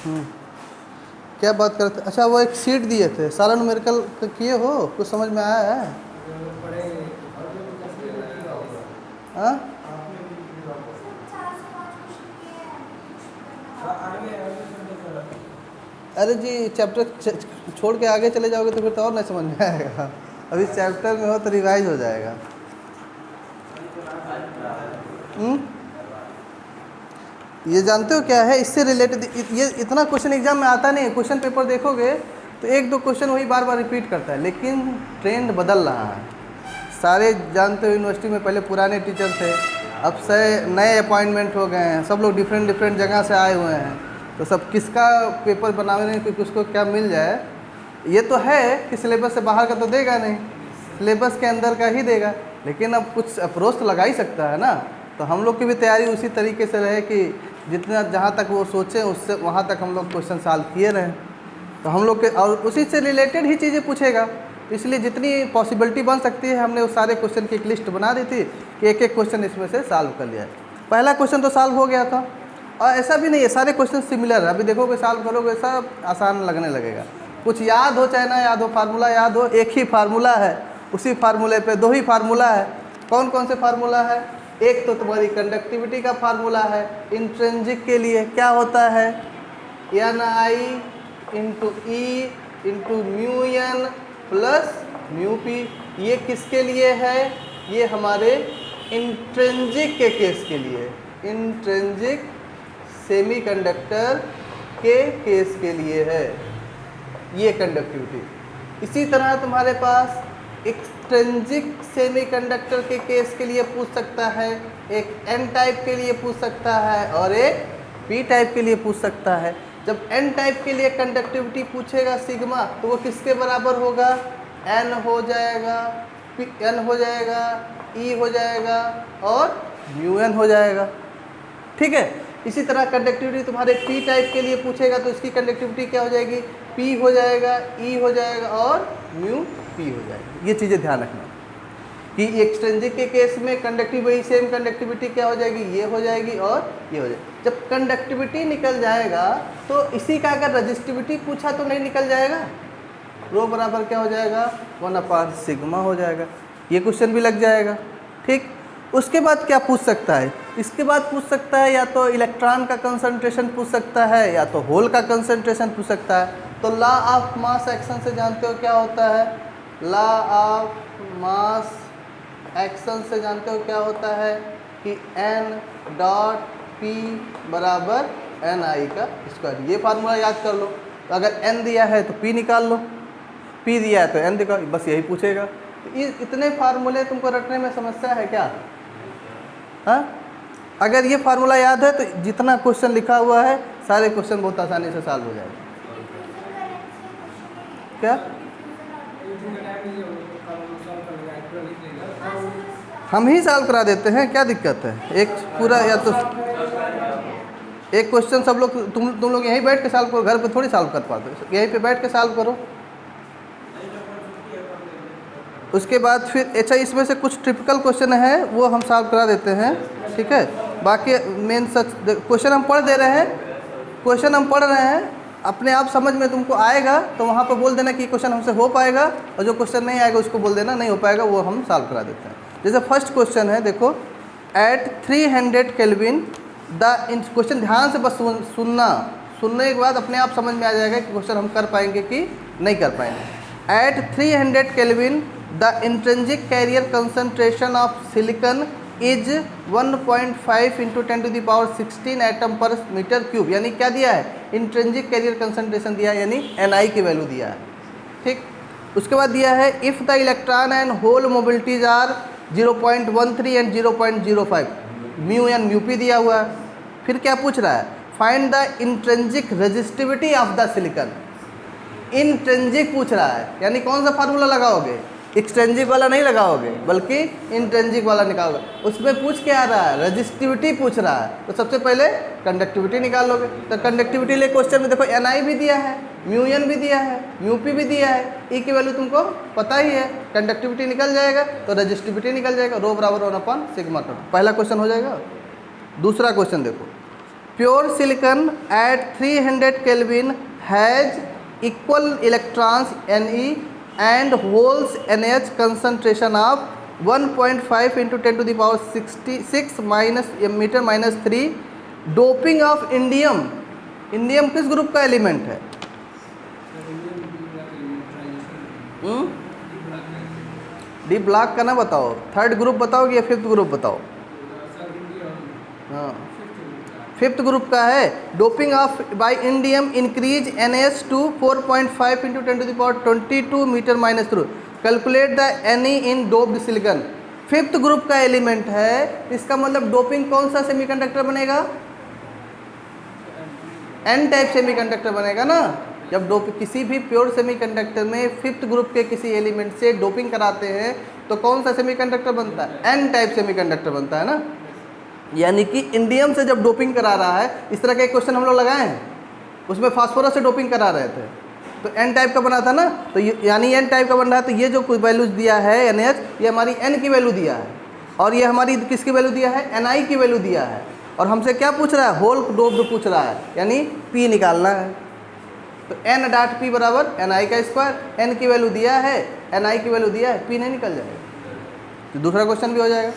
हम्म, क्या बात करते? अच्छा, वो एक सीट दिए थे, सारा न्यूमेरिकल किए हो? कुछ समझ में आया है? हाँ, अरे जी चैप्टर छोड़ के आगे चले जाओगे तो फिर तो और नहीं समझ में आएगा। अभी चैप्टर में हो तो रिवाइज हो जाएगा। हम्म, ये जानते हो क्या है इससे रिलेटेड? ये इतना क्वेश्चन एग्जाम में आता नहीं है। क्वेश्चन पेपर देखोगे तो एक दो क्वेश्चन वही बार बार रिपीट करता है, लेकिन ट्रेंड बदल रहा है। सारे जानते हो यूनिवर्सिटी में पहले पुराने टीचर थे, अब से नए अपॉइंटमेंट हो गए हैं, सब लोग डिफरेंट डिफरेंट जगह से आए हुए हैं। तो सब किसका पेपर बनाने में कि किसको क्या मिल जाए, ये तो है कि सिलेबस से बाहर का तो देगा नहीं, सिलेबस के अंदर का ही देगा। लेकिन अब कुछ अप्रोच तो लगा ही सकता है ना। तो हम लोग की भी तैयारी उसी तरीके से रहे कि जितना जहाँ तक वो सोचें उससे वहाँ तक हम लोग क्वेश्चन सॉल्व किए रहें। तो हम लोग के और उसी से रिलेटेड ही चीज़ें पूछेगा, तो इसलिए जितनी पॉसिबिलिटी बन सकती है हमने उस सारे क्वेश्चन की एक लिस्ट बना दी थी कि एक एक क्वेश्चन इसमें से सॉल्व कर लिया है। पहला क्वेश्चन तो सॉल्व हो गया था, और ऐसा भी नहीं है सारे क्वेश्चन सिमिलर है। अभी देखोगे सॉल्व करोगे सब आसान लगने लगेगा। कुछ याद हो चाहे ना याद हो, फार्मूला याद हो, एक ही फार्मूला है, उसी फार्मूले पे दो ही फार्मूला है। कौन कौन से फार्मूला है? एक तो तुम्हारी कंडक्टिविटी का फार्मूला है, इंट्रिंसिक के लिए क्या होता है, Ni into e into mu n plus mu p. ये किसके लिए है? ये हमारे इंट्रिंसिक के केस के लिए, इंट्रिंसिक सेमीकंडक्टर के केस के लिए है ये कंडक्टिविटी। इसी तरह तुम्हारे पास एक्सट्रिंसिक सेमीकंडक्टर के केस के लिए पूछ सकता है, एक एन टाइप के लिए पूछ सकता है और एक पी टाइप के लिए पूछ सकता है। जब एन टाइप के लिए कंडक्टिविटी पूछेगा सिग्मा, तो वो किसके बराबर होगा? एन हो जाएगा, पी एन हो जाएगा, ई हो जाएगा और म्यू एन हो जाएगा। ठीक है। इसी तरह कंडक्टिविटी तुम्हारे पी टाइप के लिए पूछेगा तो इसकी कंडक्टिविटी क्या हो जाएगी? पी हो जाएगा, ई हो जाएगा और म्यू पी हो जाएगी। ये चीज़ें ध्यान रखना कि एक्सट्रिंसिक के केस में कंडक्टिव वही सेम कंडक्टिविटी क्या हो जाएगी? ये हो जाएगी और ये हो जाएगी। जब कंडक्टिविटी निकल जाएगा तो इसी का अगर रजिस्टिविटी पूछा तो नहीं निकल जाएगा, रो बराबर क्या हो जाएगा? 1/सिग्मा हो जाएगा। ये क्वेश्चन भी लग जाएगा। ठीक। उसके बाद क्या पूछ सकता है? इसके बाद पूछ सकता है या तो इलेक्ट्रॉन का कंसंट्रेशन पूछ सकता है या तो होल का कंसंट्रेशन पूछ सकता है। तो लॉ ऑफ मास एक्शन से जानते हो क्या होता है? लॉ ऑफ मास एक्शन से जानते हो क्या होता है कि एन डॉट पी बराबर एन आई का स्क्वायर। ये फार्मूला याद कर लो। तो अगर एन दिया है तो पी निकाल लो, पी दिया है तो एन निकाल, बस यही पूछेगा। तो इतने फार्मूले तुमको रटने में समस्या है क्या? हाँ, अगर ये फार्मूला याद है तो जितना क्वेश्चन लिखा हुआ है सारे क्वेश्चन बहुत आसानी से सॉल्व हो जाएगा। क्या हम ही सॉल्व करा देते हैं, क्या दिक्कत है? एक पूरा या तो एक क्वेश्चन सब लोग तुम लोग यहीं बैठ के सॉल्व करो, घर पे थोड़ी सॉल्व कर पाते, यहीं पे बैठ के सॉल्व करो। उसके बाद फिर अच्छा इसमें से कुछ टिपिकल क्वेश्चन है वो हम सॉल्व करा देते हैं। ठीक है। बाकी मेन सच क्वेश्चन हम पढ़ दे रहे हैं, क्वेश्चन हम पढ़ रहे हैं, अपने आप समझ में तुमको आएगा तो वहाँ पर बोल देना कि क्वेश्चन हमसे हो पाएगा, और जो क्वेश्चन नहीं आएगा उसको बोल देना नहीं हो पाएगा, वो हम सॉल्व करा देते हैं। जैसे फर्स्ट क्वेश्चन है, देखो एट 300 केल्विन द, क्वेश्चन ध्यान से बस सुनने के बाद अपने आप समझ में आ जाएगा कि क्वेश्चन हम कर पाएंगे कि नहीं कर पाएंगे। At 300 kelvin the intrinsic carrier concentration of silicon is 1.5 into 10⁻16 atom per metre cube. यानी क्या दिया है? इंट्रिंसिक कैरियर कंसंट्रेशन दिया है, यानी Ni की वैल्यू दिया है। ठीक। उसके बाद दिया है if the electron and hole mobilities are 0.13 and 0.05, mu n mu p दिया हुआ है। फिर क्या पूछ रहा है? Find the intrinsic resistivity of the silicon. Intrinsic पूछ रहा है, यानी कौन सा फार्मूला लगाओगे? एक्सट्रिंसिक वाला नहीं लगाओगे बल्कि इंट्रिंसिक वाला निकालोगे। उसमें पूछ क्या आ रहा है? रेजिस्टिविटी पूछ रहा है, तो सबसे पहले कंडक्टिविटी निकाल लोगे। तो कंडक्टिविटी लिए क्वेश्चन में देखो Ni भी दिया है, म्यू एन भी दिया है, म्यू पी भी दिया है, ई की वैल्यू तुमको पता ही है। कंडक्टिविटी निकल जाएगा तो रेजिस्टिविटी निकल जाएगा, रो बराबर 1/सिग्मा का। पहला क्वेश्चन हो जाएगा। दूसरा क्वेश्चन देखो, pure silicon at 300 Kelvin has equal electrons Ne and holes NH concentration of 1.5 into 10 to the power 66 minus metre minus 3. Doping of indium. Indium किस ग्रुप का एलिमेंट है? डी ब्लॉक का ना बताओ, थर्ड ग्रुप बताओ या fifth group बताओ? हाँ, फिफ्थ ग्रुप का है. Doping of by indium increase NaS to 4.5 into 10 to the power 22 metre minus 3. Calculate the Ne in doped silicon. Fifth group का एलिमेंट है, इसका मतलब डोपिंग कौन सा सेमीकंडक्टर बनेगा? एन टाइप सेमीकंडक्टर बनेगा ना. जब किसी भी प्योर सेमीकंडक्टर में फिफ्थ ग्रुप के किसी एलिमेंट से डोपिंग कराते हैं तो कौन सा सेमीकंडक्टर बनता है? एन टाइप सेमीकंडक्टर बनता है ना. यानी कि इंडियम से जब डोपिंग करा रहा है, इस तरह के क्वेश्चन हम लोग लगाए हैं, उसमें फास्फोरस से डोपिंग करा रहे थे तो एन टाइप का बना था ना. तो यानी एन टाइप का बन रहा है, तो ये जो वैल्यूज दिया है NH, ये हमारी एन की वैल्यू दिया है और ये हमारी किसकी वैल्यू दिया है? Ni की वैल्यू दिया है. और हमसे क्या पूछ रहा है? होल डोप्ड पूछ रहा है, यानी P निकालना है. तो N डॉट P बराबर Ni का स्क्वायर. N की वैल्यू दिया है, Ni की वैल्यू दिया है, P नहीं निकल जाएगा. तो दूसरा क्वेश्चन भी हो जाएगा.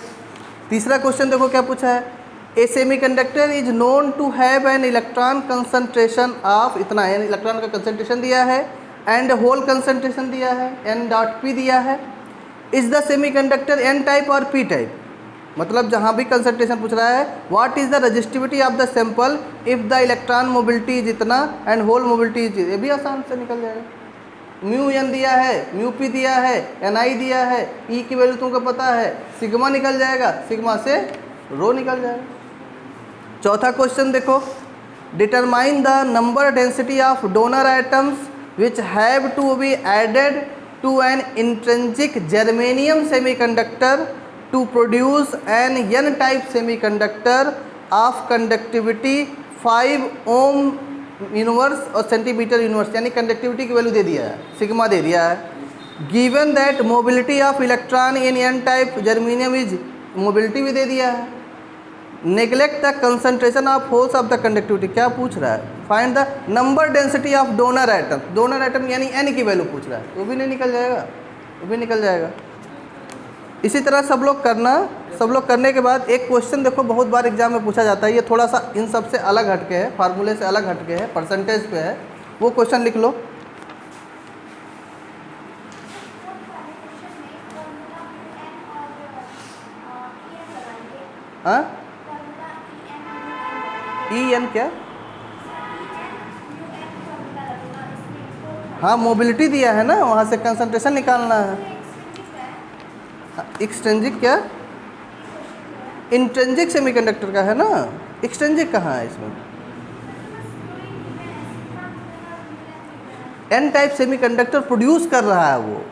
तीसरा क्वेश्चन देखो क्या पूछा है. A semiconductor is known to have an electron concentration of इतना, एन इलेक्ट्रॉन का कंसंट्रेशन दिया है एंड होल कंसंट्रेशन दिया है, N डॉट P दिया है. Is the semiconductor N type और P टाइप? मतलब जहाँ भी कंसंट्रेशन पूछ रहा है, what is the resistivity of the sample if the electron mobility is इतना एंड होल मोबिलिटी इज, ये भी आसान से निकल जाएगा. म्यू एन दिया है, म्यू पी दिया है, Ni दिया है, E की वैल्यू तुमको पता है, सिग्मा निकल जाएगा, सिग्मा से रो निकल जाएगा. चौथा क्वेश्चन देखो. Determine the number density of donor atoms which have to be added to an intrinsic germanium semiconductor to produce an N type semiconductor of conductivity 5 ohm inverse और सेंटीमीटर इनवर्स, यानी conductivity की value दे दिया है, sigma दे दिया है. Given that mobility of electron in N type germanium is, mobility भी दे दिया है. Neglect the concentration of holes of the conductivity. क्या पूछ रहा है? Find the number density of donor atom. Donor atom यानी N की वैल्यू पूछ रहा है, वो भी नहीं निकल जाएगा, वो भी निकल जाएगा. इसी तरह सब लोग करना. सब लोग करने के बाद एक क्वेश्चन देखो, बहुत बार एग्जाम में पूछा जाता है, ये थोड़ा सा इन सब से अलग हटके है, फार्मूले से अलग हटके है, परसेंटेज पे है, वो क्वेश्चन लिख लो. हाँ, EN क्या? हाँ, मोबिलिटी दिया है ना, वहाँ से कंसंट्रेशन निकालना है. एक्सट्रिंसिक क्या? इंट्रिंसिक सेमीकंडक्टर का है ना, एक्सट्रिंसिक कहाँ है इसमें? N टाइप सेमीकंडक्टर प्रोड्यूस कर रहा है वो.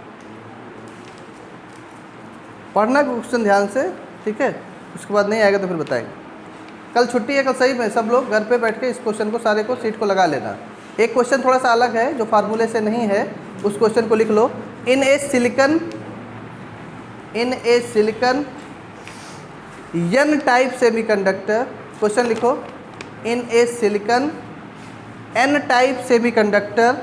पढ़ना क्वेश्चन ध्यान से, ठीक है? उसके बाद नहीं आएगा तो फिर बताएंगे. कल छुट्टी है, कल सही में सब लोग घर पे बैठ के इस क्वेश्चन को सारे को सीट को लगा लेना. एक क्वेश्चन थोड़ा सा अलग है जो फार्मूले से नहीं है, उस क्वेश्चन को लिख लो. In a silicon N type semiconductor, question लिखो. In a silicon N type semiconductor.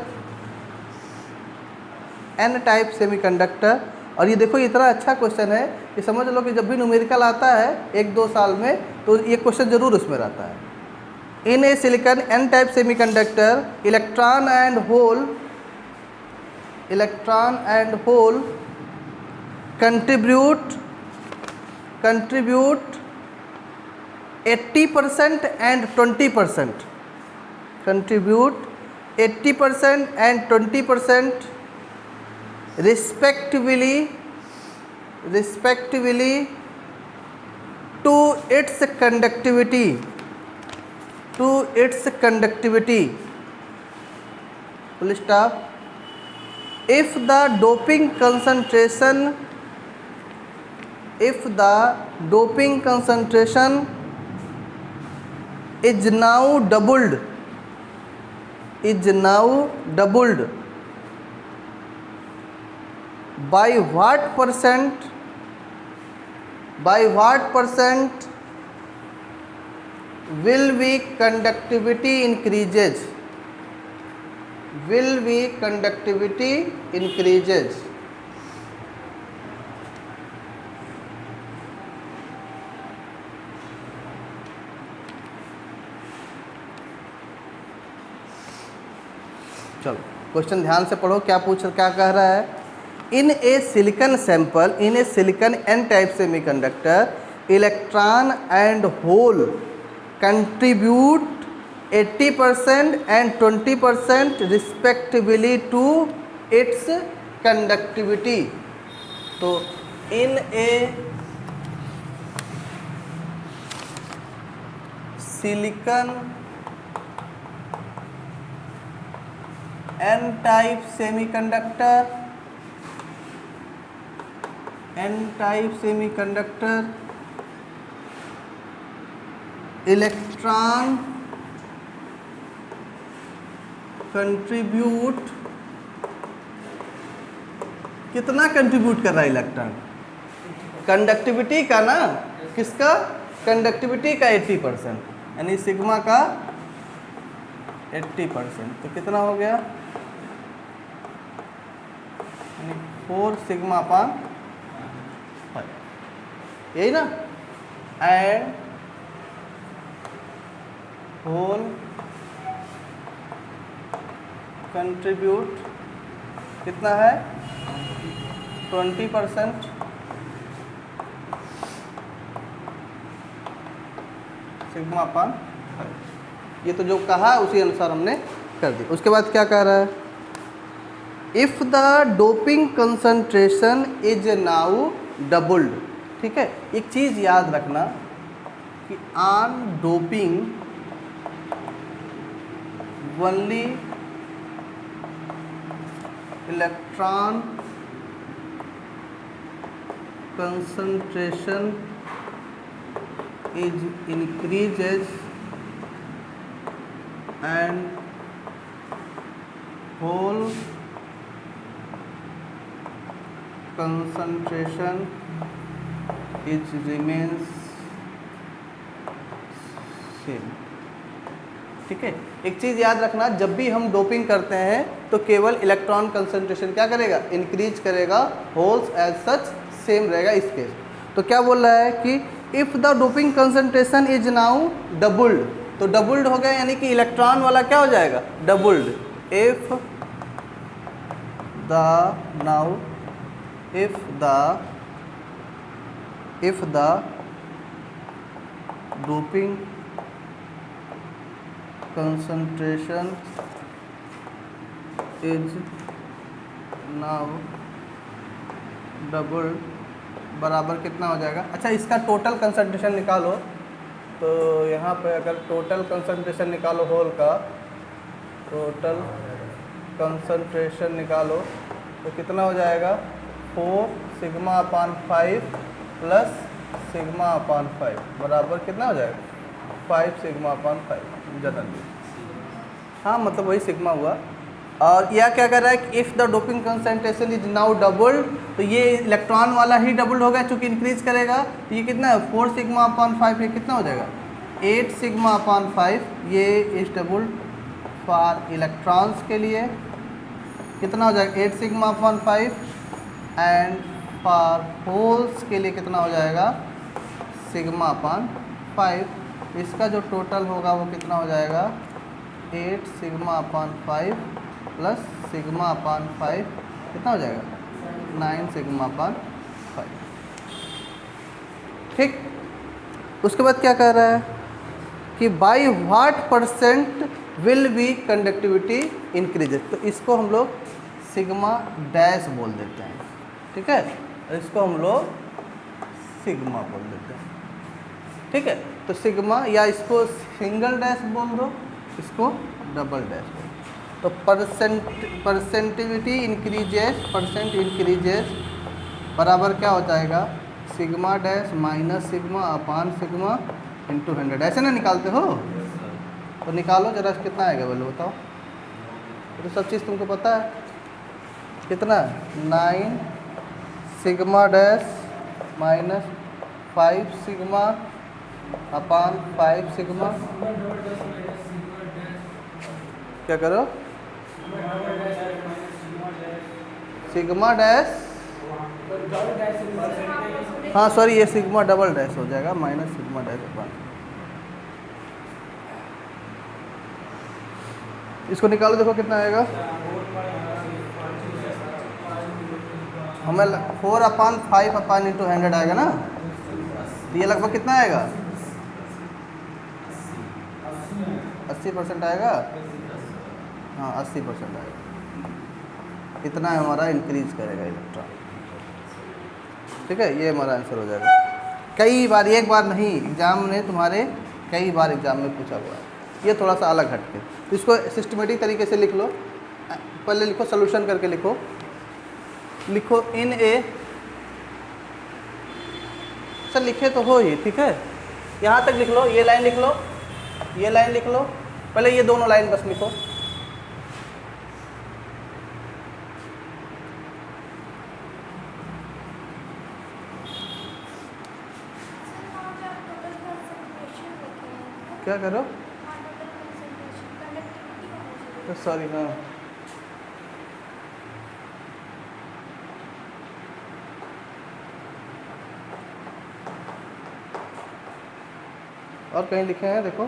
और ये देखो, इतना अच्छा क्वेश्चन है कि समझ लो कि जब भी न्यूमेरिकल आता है 1-2 साल में, तो ये क्वेश्चन जरूर उसमें रहता है. In a silicon N type semiconductor electron and hole contribute 80% and 20%. Contribute 80% and 20% respectively to its conductivity. Full stop. If the doping concentration is now doubled by what percent will be conductivity increases, will be conductivity increases. चलो question ध्यान से पढ़ो, क्या कह रहा है। In a silicon sample, in a silicon N type semiconductor, electron and hole contribute 80% and 20% respectively to its conductivity. तो in a silicon n type semiconductor, electron contribute, कितना कंट्रीब्यूट कर रहा है इलेक्ट्रॉन? कंडक्टिविटी का ना, किसका? कंडक्टिविटी का 80%, यानी सिग्मा का 80%। तो कितना हो गया? यानी 4 सिग्मा अपान 5, यही ना। एंड होल कंट्रीब्यूट कितना है? 20%, सिग्मा अपान 5। ये तो जो कहा उसी अनुसार हमने कर दिया। उसके बाद क्या कह रहा है? If the doping concentration is now doubled. ठीक है, एक चीज़ याद रखना कि on doping only electron concentration is increases and whole concentration is remains same. ठीक है, एक चीज़ याद रखना, जब भी हम डोपिंग करते हैं तो केवल इलेक्ट्रॉन कंसंट्रेशन क्या करेगा? इंक्रीज करेगा, होल्स एज सच सेम रहेगा इस केस। तो क्या बोल रहा है कि if the doping concentration is now doubled, तो डबल्ड हो गया यानी कि इलेक्ट्रॉन वाला क्या हो जाएगा? Doubled. If the doping concentration is now double, बराबर कितना हो जाएगा? अच्छा, इसका टोटल कंसंट्रेशन निकालो। तो यहाँ पे अगर टोटल कंसंट्रेशन निकालो होल का, टोटल कंसंट्रेशन निकालो तो कितना हो जाएगा? 4 सिग्मा अपान 5 प्लस सिग्मा अपान 5 बराबर कितना हो जाएगा? 5 सिग्मा अपान 5 जनरल। हाँ, मतलब वही सिग्मा हुआ। और यह क्या कर रहा है कि if the doping concentration is now doubled, तो ये इलेक्ट्रॉन वाला ही डबल्ड होगा चूँकि इंक्रीज करेगा। तो ये कितना है? 4 सिग्मा अपान 5, ये कितना हो जाएगा? 8 सिग्मा अपान 5। ये इज डबल्ड फॉर इलेक्ट्रॉन्स के लिए कितना हो जाएगा? 8 sigma upon 5। And for holes के लिए कितना हो जाएगा? सिग्मा अपान 5। इसका जो टोटल होगा वो कितना हो जाएगा? 8 सिग्मा अपान 5 प्लस सिग्मा अपान 5 कितना हो जाएगा? 9 सिग्मा अपान 5। ठीक, उसके बाद क्या कह रहा है कि by what percent will be conductivity increases. तो इसको हम लोग सिग्मा डैश बोल देते हैं। ठीक है, इसको हम लोग सिग्मा बोल देते हैं। ठीक है, तो सिग्मा, या इसको सिंगल डैश बोल दो, इसको डबल डैश बोल दो। तो परसेंटिविटी इंक्रीजेस, परसेंट इंक्रीजेस बराबर क्या हो जाएगा? सिग्मा डैश माइनस सिग्मा अपान सिग्मा इंटू 100। ऐसे ना निकालते हो? तो निकालो जरा, कितना आएगा बोलो, बताओ। तो सब चीज़ तुमको पता है। कितना? 9 सिग्मा डैश माइनस 5 सिग्मा अपान 5 सिग्मा, क्या करो, सिग्मा डैश, हाँ सॉरी ये सिग्मा डबल डैश हो जाएगा माइनस सिग्मा डैश अपान, इसको निकालो देखो कितना आएगा, हमें 4/5/100 आएगा ना, तो ये लगभग कितना आएगा, 80% आएगा, हाँ 80% आएगा, इतना हमारा इंक्रीज करेगा इलेक्ट्रॉन। ठीक है, ये हमारा आंसर हो जाएगा। कई बार, एक बार नहीं, एग्जाम ने तुम्हारे कई बार एग्जाम में पूछा हुआ है, ये थोड़ा सा अलग हटके, तो इसको सिस्टमेटिक तरीके से लिख लो। पहले लिखो, सोल्यूशन करके लिखो, लिखो इन ए, सर लिखे तो हो ही, ठीक है, यहाँ तक लिख लो, ये लाइन लिख लो, ये लाइन लिख लो, पहले ये दोनों लाइन बस लिखो। क्या करो, सॉरी, हाँ और कहीं लिखे हैं देखो,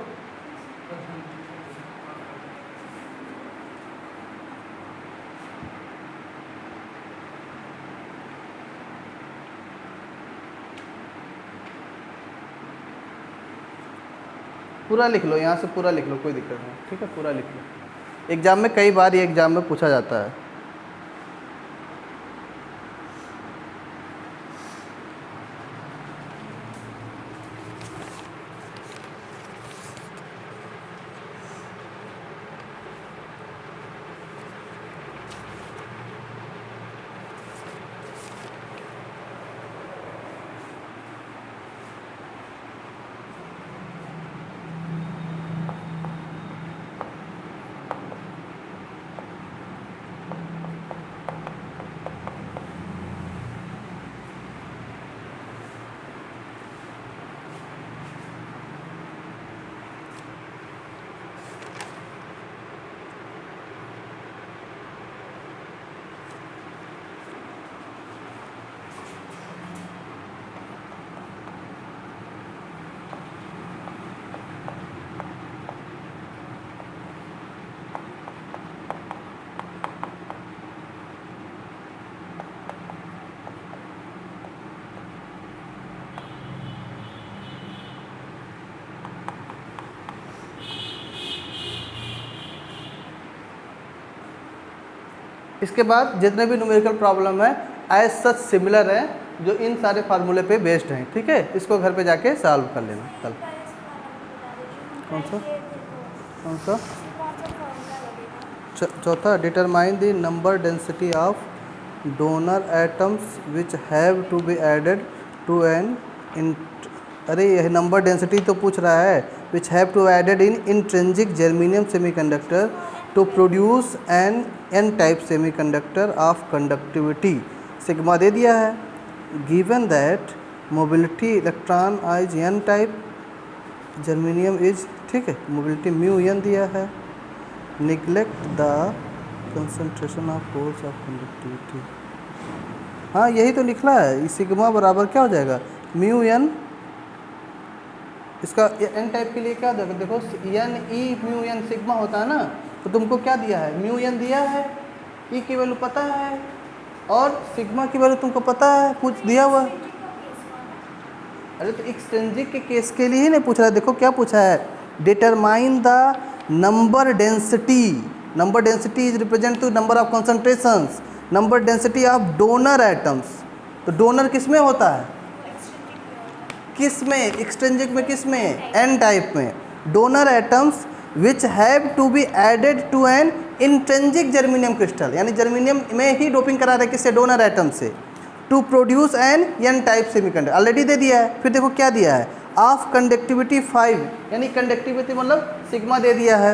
पूरा लिख लो, यहाँ से पूरा लिख लो, कोई दिक्कत नहीं, ठीक है, पूरा लिख लो। एग्जाम में कई बार ये एग्जाम में पूछा जाता है। इसके बाद जितने भी न्यूमेरिकल प्रॉब्लम है एज सच सिमिलर है, जो इन सारे फार्मूले पे बेस्ड हैं। ठीक है, इसको घर पे जाके सॉल्व कर लेना कल। कौन सा कौन सा चौथा, determine the number density of donor atoms which have to be added to an in, अरे यह नंबर डेंसिटी तो पूछ रहा है, which have to added in intrinsic germanium semiconductor to produce N type semiconductor of conductivity, sigma दे दिया है। Given that mobility electron is N type, germanium is, ठीक है, मोबिलिटी म्यू एन दिया है। Neglect the concentration of force of conductivity, हाँ यही तो लिखना है, सिग्मा बराबर क्या हो जाएगा, म्यू एन, इसका एन टाइप के लिए क्या हो जाएगा, देखो n e mu n sigma होता है ना, तो तुमको क्या दिया है, म्यू एन दिया है, ई की वैल्यू पता है और सिग्मा की वैल्यू तुमको पता है, कुछ दिया हुआ। अरे तो एक्सट्रिंसिक के केस के लिए ही नहीं पूछ रहा है, देखो क्या पूछा है, determine the number density, number density is represent to number of concentrations, number density of donor atoms, तो डोनर किस में होता है, किस में, एक्सट्रिंसिक में, किस में, एन टाइप में। Donor atoms which have to be added to an intrinsic germanium crystal, यानी जर्मेनियम में ही डोपिंग करा रहे किससे, डोनर एटम से, to produce N type semiconductor, already दे दिया है। फिर देखो क्या दिया है, ऑफ कंडक्टिविटी 5, यानी कंडक्टिविटी मतलब सिग्मा दे दिया है।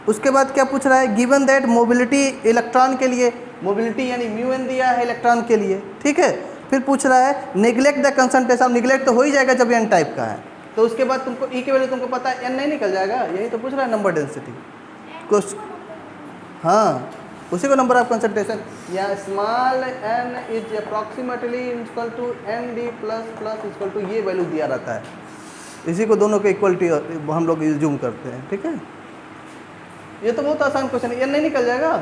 उसके बाद क्या पूछ रहा है, गिवन दैट मोबिलिटी इलेक्ट्रॉन के लिए, मोबिलिटी यानी म्यू एन दिया है इलेक्ट्रॉन के लिए, ठीक है। फिर पूछ रहा है निगलेक्ट द कंसंट्रेशन, निगलेक्ट तो हो ही जाएगा जब एन टाइप का है, तो उसके बाद तुमको ई की वैल्यू तुमको पता है, एन नहीं निकल जाएगा, यही तो पूछ रहा है नंबर डेंसिटी कुछ। हाँ, उसी को नंबर ऑफ कंसंट्रेशन, या small n is approximately equal to n D plus plus equal to, ये वैल्यू दिया रहता है, इसी को दोनों के इक्वलिटी हम लोग यूज करते हैं। ठीक है, ये तो बहुत आसान क्वेश्चन है, एन नहीं निकल जाएगा,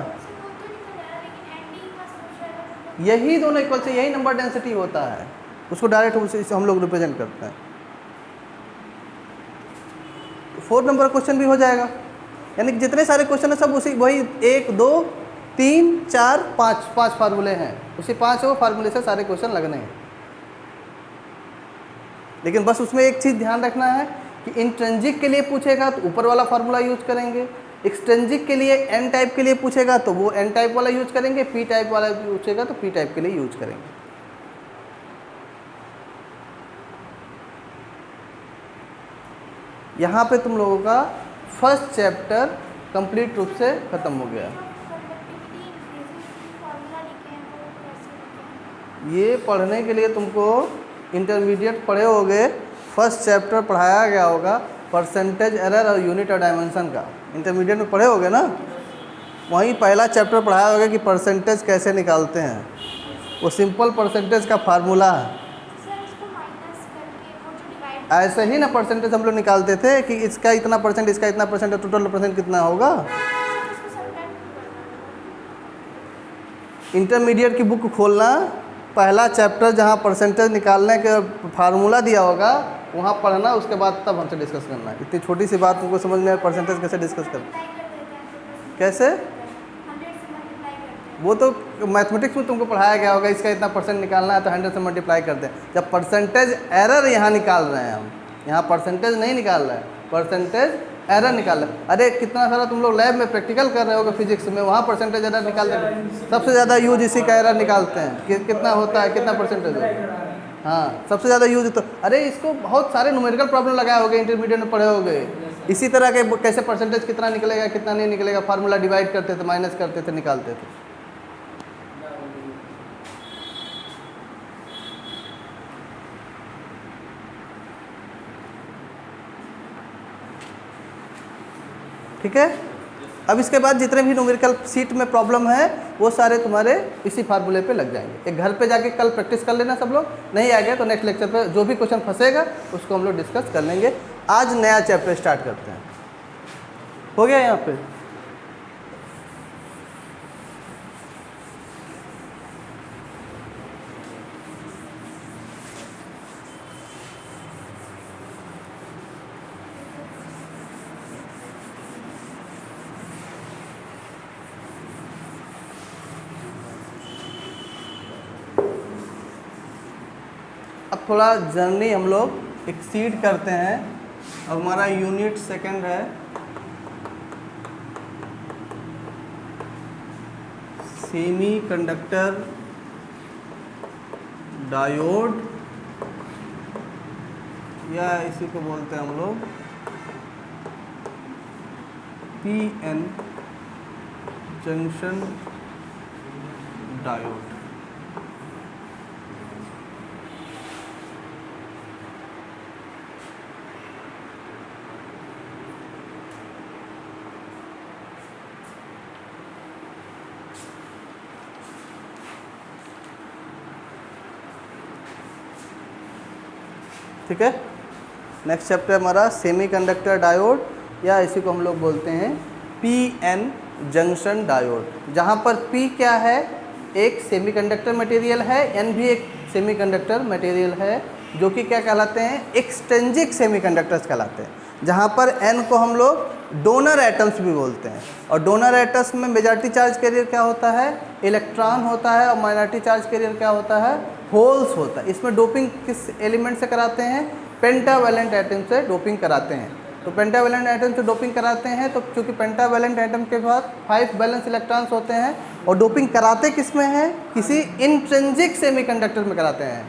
यही दोनों इक्वल से यही नंबर डेंसिटी होता है, उसको डायरेक्ट उसे हम लोग रिप्रेजेंट करते हैं। 4 नंबर क्वेश्चन भी हो जाएगा, यानी कि जितने सारे क्वेश्चन है सब उसी वही 1 2 3 4 5 फार्मूले हैं, उसी 5 फार्मूले से सारे क्वेश्चन लगने हैं। लेकिन बस उसमें एक चीज़ ध्यान रखना है कि इंट्रिंसिक के लिए पूछेगा तो ऊपर वाला फार्मूला यूज करेंगे, एक्सट्रिंसिक के लिए एन टाइप के लिए पूछेगा तो वो एन टाइप वाला यूज करेंगे, पी टाइप वाला पूछेगा तो पी टाइप के लिए यूज करेंगे। यहाँ पे तुम लोगों का फर्स्ट चैप्टर कंप्लीट रूप से ख़त्म हो गया। ये पढ़ने के लिए तुमको इंटरमीडिएट पढ़े होगे, फर्स्ट चैप्टर पढ़ाया गया होगा परसेंटेज एरर और यूनिट और डायमेंशन का, इंटरमीडिएट में पढ़े होगे ना, वहीं पहला चैप्टर पढ़ाया होगा कि परसेंटेज कैसे निकालते हैं, वो सिंपल परसेंटेज का फार्मूला है। ऐसे ही ना परसेंटेज हम लोग निकालते थे कि इसका इतना परसेंट, इसका इतना परसेंट, टोटल परसेंट कितना होगा। इंटरमीडिएट की बुक खोलना, पहला चैप्टर जहाँ परसेंटेज निकालने का फार्मूला दिया होगा वहाँ पढ़ना, उसके बाद तब हमसे डिस्कस करना है। इतनी छोटी सी बात तुमको समझ में, परसेंटेज कैसे डिस्कस करना, कैसे, वो तो मैथमेटिक्स में तुमको पढ़ाया गया होगा, इसका इतना परसेंट निकालना है तो 100 से मल्टीप्लाई करते हैं। जब परसेंटेज एरर यहाँ निकाल रहे हैं हम, यहाँ परसेंटेज नहीं निकाल रहे हैं, परसेंटेज एरर निकाल रहे हैं। अरे कितना सारा तुम लोग लैब में प्रैक्टिकल कर रहे होगे फिजिक्स में, वहाँ परसेंटेज एरर निकाल रहे हैं, सबसे ज़्यादा यूज इसी का एरर निकालते हैं कि कितना होता है, कितना परसेंटेज होता है। हाँ, सबसे ज़्यादा यूज तो, अरे इसको बहुत सारे न्यूमेरिकल प्रॉब्लम लगाए होगे, इंटरमीडिएट में पढ़े होगे, इसी तरह के कैसे परसेंटेज कितना निकलेगा कितना नहीं निकलेगा, फार्मूला डिवाइड करते थे, माइनस करते थे, निकालते थे। ठीक है, अब इसके बाद जितने भी न्यूमेरिकल सीट में प्रॉब्लम है वो सारे तुम्हारे इसी फार्मूले पे लग जाएंगे। एक घर पे जाके कल प्रैक्टिस कर लेना सब लोग, नहीं आ गया तो नेक्स्ट लेक्चर पे जो भी क्वेश्चन फंसेगा उसको हम लोग डिस्कस कर लेंगे। आज नया चैप्टर स्टार्ट करते हैं। हो गया यहाँ पे, अब थोड़ा जर्नी हम लोग एक्सीड करते हैं। अब हमारा यूनिट सेकंड है सेमी कंडक्टर डायोड, या इसी को बोलते हैं हम लोग पीएन जंक्शन डायोड। ठीक है, नेक्स्ट चैप्टर हमारा सेमीकंडक्टर डायोड, या इसी को हम लोग बोलते हैं पीएन जंक्शन डायोड, जहाँ पर पी क्या है, एक सेमीकंडक्टर मटेरियल है, एन भी एक सेमीकंडक्टर मटेरियल है, जो कि क्या कहलाते हैं, एक्सट्रिंसिक सेमीकंडक्टर्स कहलाते हैं, जहाँ पर एन को हम लोग डोनर एटम्स भी बोलते हैं। और डोनर एटम्स में मेजॉरिटी चार्ज कैरियर क्या होता है, इलेक्ट्रॉन होता है, और माइनॉरिटी चार्ज कैरियर क्या होता है, होल्स होता है। इसमें डोपिंग किस एलिमेंट से कराते हैं, पेंटावैलेंट एटम से डोपिंग कराते हैं। तो पेंटावैलेंट एटम से डोपिंग कराते हैं, तो क्योंकि पेंटावैलेंट एटम के बाद 5 वैलेंस इलेक्ट्रॉन्स होते हैं, और डोपिंग कराते किस में है, किसी इंट्रिंसिक सेमीकंडक्टर में कराते हैं।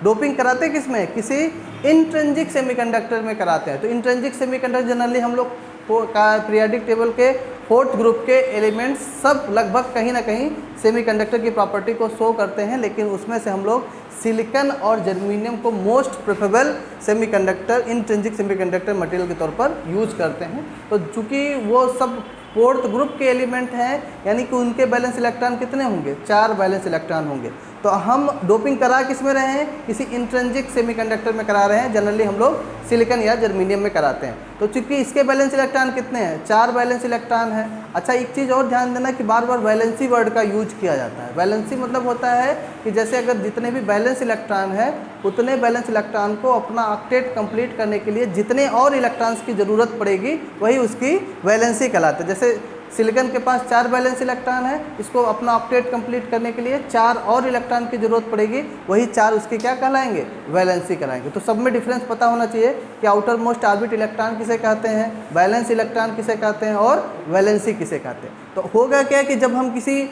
डोपिंग कराते किस में, किसी इंट्रिंसिक सेमीकंडक्टर में कराते हैं। तो इंट्रिंसिक सेमीकंडक्टर जनरली हम लोग पीरियोडिक टेबल के फोर्थ ग्रुप के एलिमेंट्स सब लगभग कहीं ना कहीं सेमीकंडक्टर की प्रॉपर्टी को शो करते हैं, लेकिन उसमें से हम लोग सिलिकॉन और जर्मेनियम को most preferable semiconductor, intrinsic semiconductor material के तौर पर यूज करते हैं। तो चूँकि वो सब फोर्थ ग्रुप के एलिमेंट हैं, यानी कि उनके बैलेंस इलेक्ट्रॉन कितने होंगे, 4 बैलेंस इलेक्ट्रॉन होंगे। तो हम डोपिंग करा किस में रहे हैं, किसी इंट्रिंसिक सेमीकंडक्टर में करा रहे हैं। जनरली हम लोग सिलिकॉन या जर्मेनियम में कराते हैं। तो चूंकि इसके बैलेंस इलेक्ट्रॉन कितने हैं, 4 बैलेंस इलेक्ट्रॉन है। अच्छा, एक चीज़ और ध्यान देना कि बार बार वैलेंसी वर्ड का यूज किया जाता है। वैलेंसी मतलब होता है कि जैसे अगर जितने भी बैलेंस इलेक्ट्रॉन है उतने बैलेंस इलेक्ट्रॉन को अपना ऑक्टेट कंप्लीट करने के लिए जितने और इलेक्ट्रॉन्स की ज़रूरत पड़ेगी वही उसकी वैलेंसी कहलाता है। जैसे सिलिकॉन के पास 4 बैलेंस इलेक्ट्रॉन है, इसको अपना ऑक्टेट कंप्लीट करने के लिए 4 और इलेक्ट्रॉन की ज़रूरत पड़ेगी, वही 4 उसके क्या कहलाएंगे, वैलेंसी कहलाएंगे। तो सब में डिफरेंस पता होना चाहिए कि आउटर मोस्ट ऑर्बिट इलेक्ट्रॉन किसे कहते हैं, बैलेंस इलेक्ट्रॉन किसे कहते हैं और वैलेंसी किसे कहते हैं। तो होगा क्या कि जब हम किसी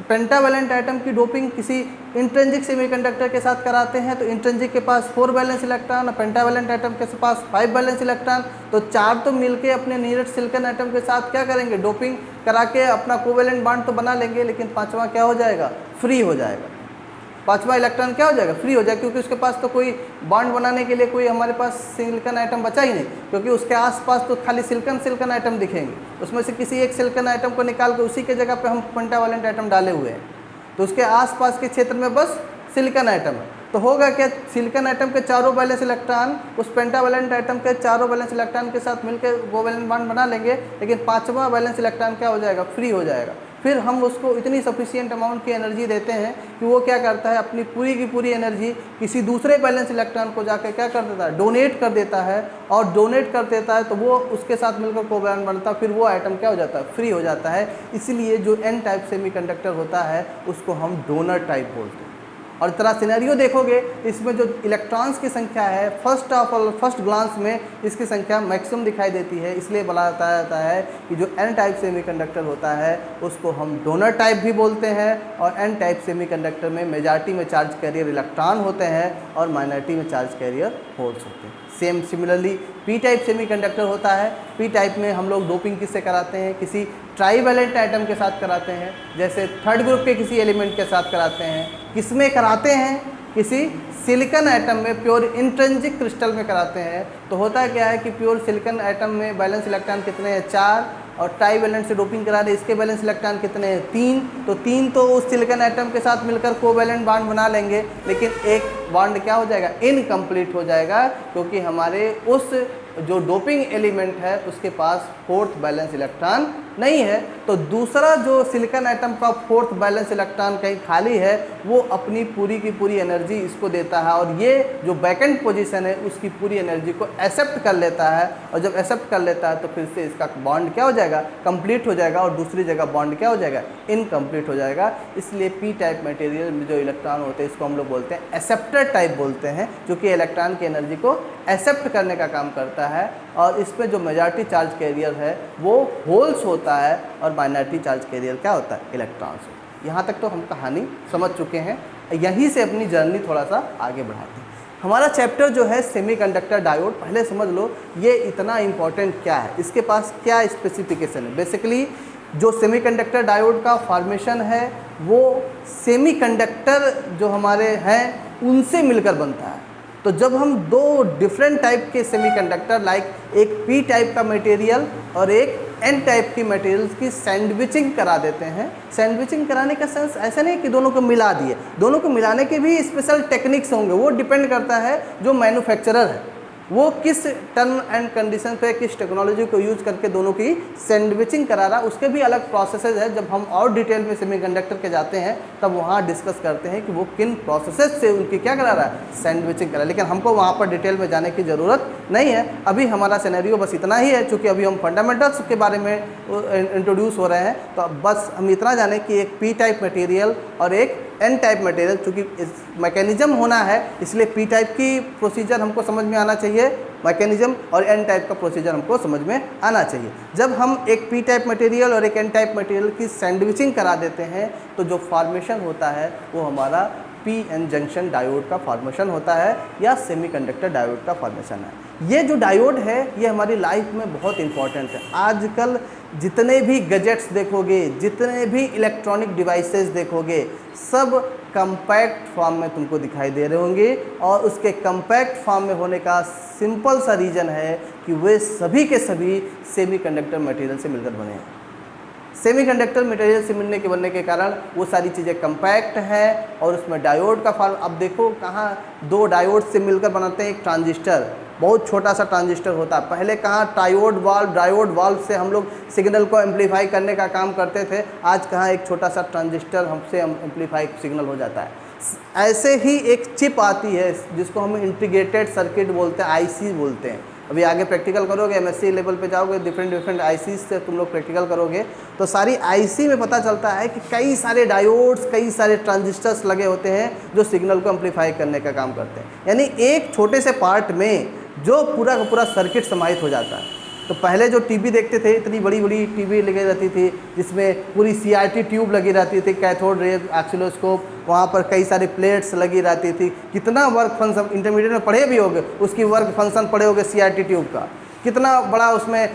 पेंटावैलेंट आइटम की डोपिंग किसी इंट्रिंसिक सेमीकंडक्टर के साथ कराते हैं तो इंट्रिंसिक के पास 4 बैलेंस इलेक्ट्रॉन और पेंटावैलेंट आइटम के पास 5 बैलेंस इलेक्ट्रॉन, तो 4 तो मिलके अपने नियरेस्ट सिलिकॉन आइटम के साथ क्या करेंगे, डोपिंग करा के अपना कोवेलेंट बॉन्ड तो बना लेंगे, लेकिन 5वां क्या हो जाएगा, फ्री हो जाएगा। 5वां इलेक्ट्रॉन क्या हो जाएगा, फ्री हो जाएगा, क्योंकि उसके पास तो कोई बॉन्ड बनाने के लिए कोई हमारे पास सिलिकॉन आइटम बचा ही नहीं, क्योंकि उसके आसपास तो खाली सिलिकॉन आइटम दिखेंगे। उसमें से किसी एक सिलिकॉन आइटम को निकाल के उसी के जगह पे हम पेंटावैलेंट आइटम डाले हुए हैं, तो उसके आसपास के क्षेत्र में बस सिलिकॉन आइटम है। तो होगा क्या, सिलिकॉन आइटम के 4 बैलेंस इलेक्ट्रॉन उस पेंटावैलेंट आइटम के 4 बैलेंस इलेक्ट्रॉन के साथ मिलकर कोवेलेंट बॉन्ड बना लेंगे, लेकिन 5वां बैलेंस इलेक्ट्रॉन क्या हो जाएगा, फ्री हो जाएगा। फिर हम उसको इतनी सफिशिएंट अमाउंट की एनर्जी देते हैं कि वो क्या करता है, अपनी पूरी की पूरी एनर्जी किसी दूसरे बैलेंस इलेक्ट्रॉन को जाकर क्या कर देता है, डोनेट कर देता है, और डोनेट कर देता है तो वो उसके साथ मिलकर कोवेलेंट बनता है, फिर वो आइटम क्या हो जाता है, फ्री हो जाता है। इसलिए जो एन टाइप सेमीकंडक्टर होता है उसको हम डोनर टाइप बोलते हैं। और तरह सिनेरियो देखोगे इसमें जो इलेक्ट्रॉन्स की संख्या है फर्स्ट ग्लांस में इसकी संख्या मैक्सिमम दिखाई देती है, इसलिए बताया जाता है कि जो एन टाइप सेमीकंडक्टर होता है उसको हम डोनर टाइप भी बोलते हैं। और एन टाइप सेमीकंडक्टर में मेजॉरिटी में चार्ज कैरियर इलेक्ट्रॉन होते हैं और माइनॉरिटी में चार्ज कैरियर होल्स होते हैं। सिमिलरली पी टाइप सेमीकंडक्टर होता है। पी टाइप में हम लोग डोपिंग किससे कराते हैं, किसी ट्राईवैलेंट आइटम के साथ कराते हैं, जैसे थर्ड ग्रुप के किसी एलिमेंट के साथ कराते हैं। किसमें कराते हैं, किसी सिलिकॉन आइटम में, प्योर इंट्रिंसिक क्रिस्टल में कराते हैं। तो होता क्या है कि प्योर सिलिकॉन आइटम में बैलेंस इलेक्ट्रॉन कितने हैं, 4, और ट्राईवैलेंट से डोपिंग करा रहे इसके बैलेंस इलेक्ट्रॉन कितने हैं, 3। तो 3 तो उस सिलिकॉन आइटम के साथ मिलकर कोवैलेंट बॉन्ड बना लेंगे, लेकिन एक बॉन्ड क्या हो जाएगा, इनकम्प्लीट हो जाएगा, क्योंकि हमारे उस जो डोपिंग एलिमेंट है उसके पास 4th बैलेंस इलेक्ट्रॉन नहीं है। तो दूसरा जो सिलिकॉन आइटम का 4th बैलेंस इलेक्ट्रॉन कहीं खाली है वो अपनी पूरी की पूरी एनर्जी इसको देता है, और ये जो बैकेंड पोजीशन है उसकी पूरी एनर्जी को एक्सेप्ट कर लेता है, और जब एक्सेप्ट कर लेता है तो फिर से इसका बॉन्ड क्या हो जाएगा, कंप्लीट हो जाएगा, और दूसरी जगह बॉन्ड क्या हो जाएगा, इनकम्प्लीट हो जाएगा। इसलिए पी टाइप मटेरियल में जो इलेक्ट्रॉन होते हैं इसको हम लोग बोलते हैं एक्सेप्टर टाइप बोलते हैं, जो कि इलेक्ट्रॉन की एनर्जी को एक्सेप्ट करने का काम करता है। और इसमें जो मेजॉरिटी चार्ज कैरियर है वो होल्स होता है, और माइनॉरिटी चार्ज कैरियर क्या होता है, इलेक्ट्रॉन्स होता है। यहाँ तक तो हम कहानी समझ चुके हैं, यहीं से अपनी जर्नी थोड़ा सा आगे बढ़ाते हैं। हमारा चैप्टर जो है सेमीकंडक्टर डायोड, पहले समझ लो ये इतना इम्पॉर्टेंट क्या है, इसके पास क्या स्पेसिफिकेशन है। बेसिकली जो सेमीकंडक्टर डायोड का फॉर्मेशन है वो सेमीकंडक्टर जो हमारे हैं उनसे मिलकर बनता है। तो जब हम 2 डिफरेंट टाइप के सेमीकंडक्टर, लाइक एक पी टाइप का मटेरियल और एक एन टाइप की मटेरियल्स की सैंडविचिंग करा देते हैं। सैंडविचिंग कराने का सेंस ऐसा नहीं कि दोनों को मिला दिए, दोनों को मिलाने के भी स्पेशल टेक्निक्स होंगे, वो डिपेंड करता है जो मैन्युफैक्चरर है वो किस टर्म एंड कंडीशन पे, किस टेक्नोलॉजी को यूज करके दोनों की सैंडविचिंग करा रहा है। उसके भी अलग प्रोसेसेस है, जब हम और डिटेल में सेमीकंडक्टर के जाते हैं तब वहाँ डिस्कस करते हैं कि वो किन प्रोसेसेस से उनकी क्या करा रहा है, सैंडविचिंग करा। लेकिन हमको वहाँ पर डिटेल में जाने की ज़रूरत नहीं है। अभी हमारा सिनेरियो बस इतना ही है, चूँकि अभी हम फंडामेंटल्स के बारे में इंट्रोड्यूस हो रहे हैं, तो बस हम इतना जाने कि एक पी टाइप मटेरियल और एक एन टाइप मटेरियल, चूँकि मैकेनिज्म होना है इसलिए पी टाइप की प्रोसीजर हमको समझ में आना चाहिए मैकेनिज्म, और एन टाइप का प्रोसीजर हमको समझ में आना चाहिए। जब हम एक पी टाइप मटेरियल और एक एन टाइप मटेरियल की सैंडविचिंग करा देते हैं तो जो फॉर्मेशन होता है वो हमारा पीएन जंक्शन डायोड का फॉर्मेशन होता है या सेमीकंडक्टर डायोड का फॉर्मेशन है। ये जो डायोड है ये हमारी लाइफ में बहुत इंपॉर्टेंट है। आजकल जितने भी गैजेट्स देखोगे, जितने भी इलेक्ट्रॉनिक डिवाइसेस देखोगे, सब कम्पैक्ट फॉर्म में तुमको दिखाई दे रहे होंगे, और उसके कम्पैक्ट फॉर्म में होने का सिंपल सा रीज़न है कि वे सभी के सभी सेमीकंडक्टर मटेरियल से मिलकर बने हैं। सेमीकंडक्टर मटेरियल से मिलने के बनने के कारण वो सारी चीज़ें कम्पैक्ट हैं, और उसमें डायोड का फॉर्म, अब देखो कहाँ दो डायोड से मिलकर बनाते हैं एक ट्रांजिस्टर। बहुत छोटा सा ट्रांजिस्टर होता है। पहले कहाँ डायोड वाल्व से हम लोग सिग्नल को एम्पलीफाई करने का काम करते थे, आज कहाँ एक छोटा सा ट्रांजिस्टर हमसे एम्पलीफाई सिग्नल हो जाता है। ऐसे ही एक चिप आती है जिसको हम इंटीग्रेटेड सर्किट बोलते हैं, आईसी बोलते हैं। अभी आगे प्रैक्टिकल करोगे, एमएससी लेवल पे जाओगे, डिफरेंट आईसी से तुम लोग प्रैक्टिकल करोगे, तो सारी आईसी में पता चलता है कि कई सारे डायोड्स, कई सारे ट्रांजिस्टर्स लगे होते हैं जो सिग्नल को एम्पलीफाई करने का काम करते हैं। यानी एक छोटे से पार्ट में जो पूरा का पूरा सर्किट समाहित हो जाता है। तो पहले जो टीवी देखते थे, इतनी बड़ी बड़ी टीवी लगी रहती थी जिसमें पूरी सीआरटी ट्यूब लगी रहती थी, कैथोड रे ऑसिलोस्कोप, वहाँ पर कई सारी प्लेट्स लगी रहती थी। कितना वर्क फंक्शन, इंटरमीडिएट में पढ़े भी होगे, उसकी वर्क फंक्शन पढ़े होगे सीआरटी ट्यूब का, कितना बड़ा उसमें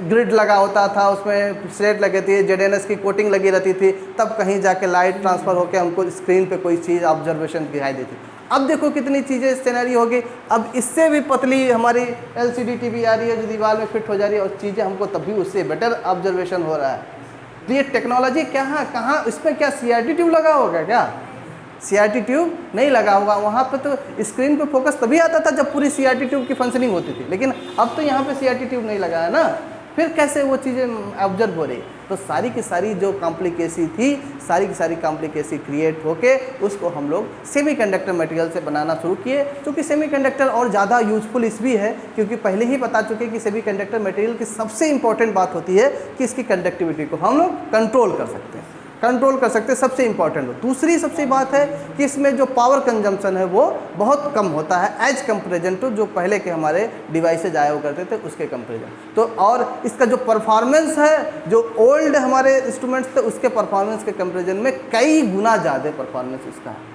ग्रिड लगा होता था, उसमें स्लेट लगे थे, जेडएनएस की कोटिंग लगी रहती थी, तब कहीं जाके लाइट ट्रांसफ़र होकर हमको स्क्रीन पे कोई चीज़ ऑब्जर्वेशन दिखाई देती। अब देखो कितनी चीज़ें सिनेरियो हो गई। अब इससे भी पतली हमारी एलसीडी टीवी आ रही है जो दीवार में फिट हो जा रही है, और चीज़ें हमको तब भी उससे बेटर ऑब्जर्वेशन हो रहा है। तो ये टेक्नोलॉजी कहाँ इसमें क्या सीआरटी ट्यूब लगा होगा क्या? सीआरटी ट्यूब नहीं लगा होगा। वहाँ पे तो स्क्रीन पे फोकस तभी आता था जब पूरी सीआरटी ट्यूब की फंक्शनिंग होती थी, लेकिन अब तो यहाँ पे सीआरटी ट्यूब नहीं लगा है ना, फिर कैसे वो चीज़ें ऑब्जर्व हो रही? तो सारी की सारी जो कॉम्प्लिकेसी थी, सारी की सारी कॉम्प्लिकेसी क्रिएट होके उसको हम लोग सेमीकंडक्टर मटेरियल से बनाना शुरू किए। क्योंकि सेमीकंडक्टर और ज़्यादा यूजफुल इस भी है क्योंकि पहले ही बता चुके कि सेमीकंडक्टर मटेरियल की सबसे इंपॉर्टेंट बात होती है कि इसकी कंडक्टिविटी को हम लोग कंट्रोल कर सकते हैं, सबसे इंपॉर्टेंट हो। दूसरी सबसे बात है कि इसमें जो पावर कंजम्पशन है वो बहुत कम होता है एज कंपेरिजन टू जो पहले के हमारे डिवाइसेज आया करते थे उसके कंपेरिजन। तो और इसका जो परफॉर्मेंस है, जो ओल्ड हमारे इंस्ट्रूमेंट्स थे उसके परफॉर्मेंस के कंपेरिजन में कई गुना ज़्यादा परफॉर्मेंस इसका है।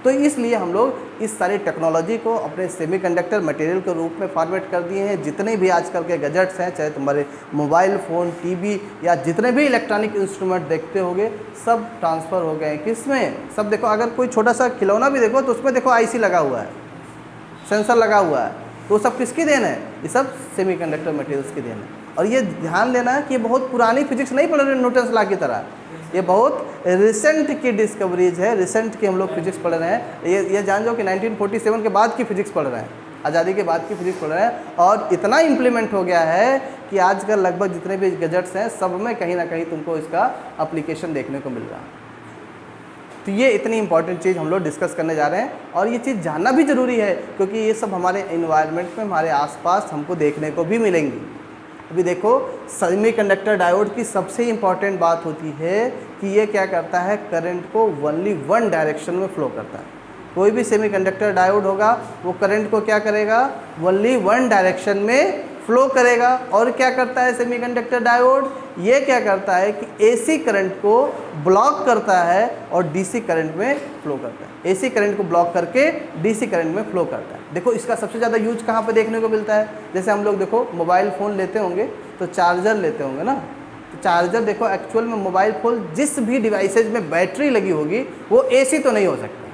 तो इसलिए हम लोग इस सारी टेक्नोलॉजी को अपने सेमीकंडक्टर मटेरियल के रूप में फॉर्मेट कर दिए हैं। जितने भी आजकल के गैजेट्स हैं, चाहे तुम्हारे मोबाइल फ़ोन, टीवी या जितने भी इलेक्ट्रॉनिक इंस्ट्रूमेंट देखते होगे, सब ट्रांसफ़र हो गए हैं किसमें? सब देखो, अगर कोई छोटा सा खिलौना भी देखो तो उसमें देखो आईसी लगा हुआ है, सेंसर लगा हुआ है, तो सब किसकी देन है? ये सब सेमीकंडक्टर मटेरियल्स की देन है। और ये ध्यान देना है कि ये बहुत पुरानी फिजिक्स नहीं पढ़ रहे न्यूटन्स लॉ की तरह, ये बहुत रिसेंट की डिस्कवरीज है, रिसेंट की हम लोग फिजिक्स पढ़ रहे हैं। ये जान जाओ कि 1947 के बाद की फिजिक्स पढ़ रहे हैं, आज़ादी के बाद की फिजिक्स पढ़ रहे हैं, और इतना इम्प्लीमेंट हो गया है कि आजकल लगभग जितने भी गैजेट्स हैं सब में कहीं ना कहीं तुमको इसका एप्लीकेशन देखने को मिल रहा है। तो ये इतनी इंपॉर्टेंट चीज़ हम लोग डिस्कस करने जा रहे हैं, और ये चीज़ जानना भी ज़रूरी है क्योंकि ये सब हमारे एनवायरनमेंट में, हमारे आसपास हमको देखने को भी मिलेंगी। अभी देखो, सेमीकंडक्टर डायोड की सबसे इम्पॉर्टेंट बात होती है कि ये क्या करता है, करंट को ओनली वन डायरेक्शन में फ्लो करता है। कोई भी सेमीकंडक्टर डायोड होगा वो करंट को क्या करेगा, ओनली वन डायरेक्शन में फ्लो करेगा। और क्या करता है सेमीकंडक्टर डायोड, ये क्या करता है कि एसी करंट को ब्लॉक करता है और डीसी करंट में फ्लो करता है। एसी करंट को ब्लॉक करके डीसी करंट में फ्लो करता है। देखो इसका सबसे ज़्यादा यूज कहाँ पे देखने को मिलता है? जैसे हम लोग देखो मोबाइल फ़ोन लेते होंगे तो चार्जर लेते होंगे ना, तो चार्जर देखो एक्चुअल में मोबाइल फ़ोन जिस भी डिवाइसेज में बैटरी लगी होगी वो एसी तो नहीं हो सकता।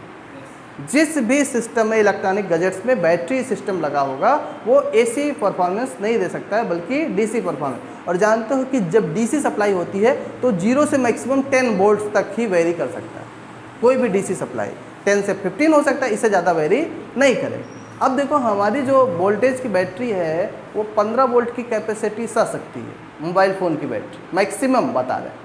जिस भी सिस्टम में, इलेक्ट्रॉनिक गैजेट्स में बैटरी सिस्टम लगा होगा वो एसी परफॉर्मेंस नहीं दे सकता है बल्कि डीसी परफॉर्मेंस। और जानते हो कि जब डीसी सप्लाई होती है तो 0 से मैक्सिमम 10 वोल्ट तक ही वेरी कर सकता है। कोई भी डीसी सप्लाई 10 से 15 हो सकता है, इससे ज़्यादा वेरी नहीं करे। अब देखो हमारी जो वोल्टेज की बैटरी है वो 15 वोल्ट की कैपेसिटी सह सकती है, मोबाइल फ़ोन की बैटरी मैक्सिमम बता रहे हैं।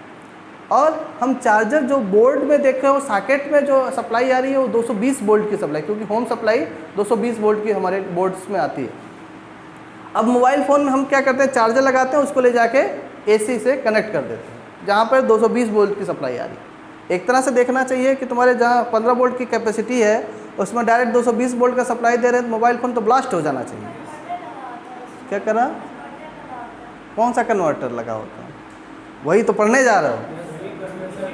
और हम चार्जर जो बोर्ड में देख रहे हो, सॉकेट में जो सप्लाई आ रही है वो 220 वोल्ट की सप्लाई, क्योंकि होम सप्लाई 220 वोल्ट की हमारे बोर्ड्स में आती है। अब मोबाइल फ़ोन में हम क्या करते हैं, चार्जर लगाते हैं, उसको ले जाके एसी से कनेक्ट कर देते हैं जहाँ पर 220 वोल्ट की सप्लाई आ रही है। एक तरह से देखना चाहिए कि तुम्हारे जहाँ 15 वोल्ट की कैपेसिटी है उसमें डायरेक्ट 220 वोल्ट का सप्लाई दे रहे हैं तो मोबाइल फ़ोन तो ब्लास्ट हो जाना चाहिए। क्या करा? कौन सा कन्वर्टर लगा होता है? वही तो पढ़ने जा रहे हो।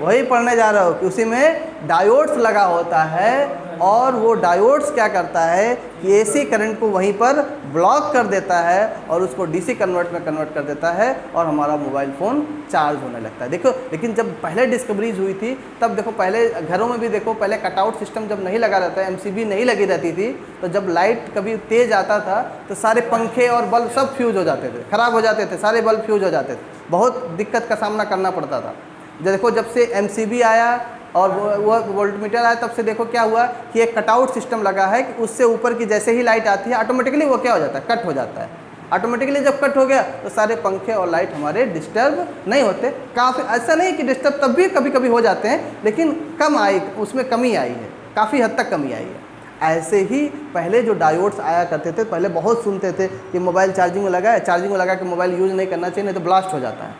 वही पढ़ने जा रहे हो कि उसी में डायोड्स लगा होता है और वो डायोड्स क्या करता है कि एसी करंट को वहीं पर ब्लॉक कर देता है और उसको डीसी कन्वर्ट में कन्वर्ट कर देता है और हमारा मोबाइल फ़ोन चार्ज होने लगता है। देखो, लेकिन जब पहले डिस्कवरीज हुई थी तब देखो, पहले घरों में भी देखो, पहले कटआउट सिस्टम जब नहीं लगा रहता है, एमसीबी नहीं लगी रहती थी, तो जब लाइट कभी तेज आता था तो सारे पंखे और बल्ब सब फ्यूज हो जाते थे, ख़राब हो जाते थे, सारे बल्ब फ्यूज हो जाते थे, बहुत दिक्कत का सामना करना पड़ता था। देखो, जब से एमसीबी आया और वो वोल्टमीटर आया तब से देखो क्या हुआ कि एक कटआउट सिस्टम लगा है कि उससे ऊपर की जैसे ही लाइट आती है ऑटोमेटिकली वो क्या हो जाता है, कट हो जाता है। ऑटोमेटिकली जब कट हो गया तो सारे पंखे और लाइट हमारे डिस्टर्ब नहीं होते। काफ़ी ऐसा नहीं कि डिस्टर्ब तब भी कभी कभी हो जाते हैं, लेकिन कम आई, उसमें कमी आई है, काफ़ी हद तक कमी आई है। ऐसे ही पहले जो डायोड्स आया करते थे, पहले बहुत सुनते थे कि मोबाइल चार्जिंग में लगा है, चार्जिंग में लगा के मोबाइल यूज़ नहीं करना चाहिए, नहीं तो ब्लास्ट हो जाता है।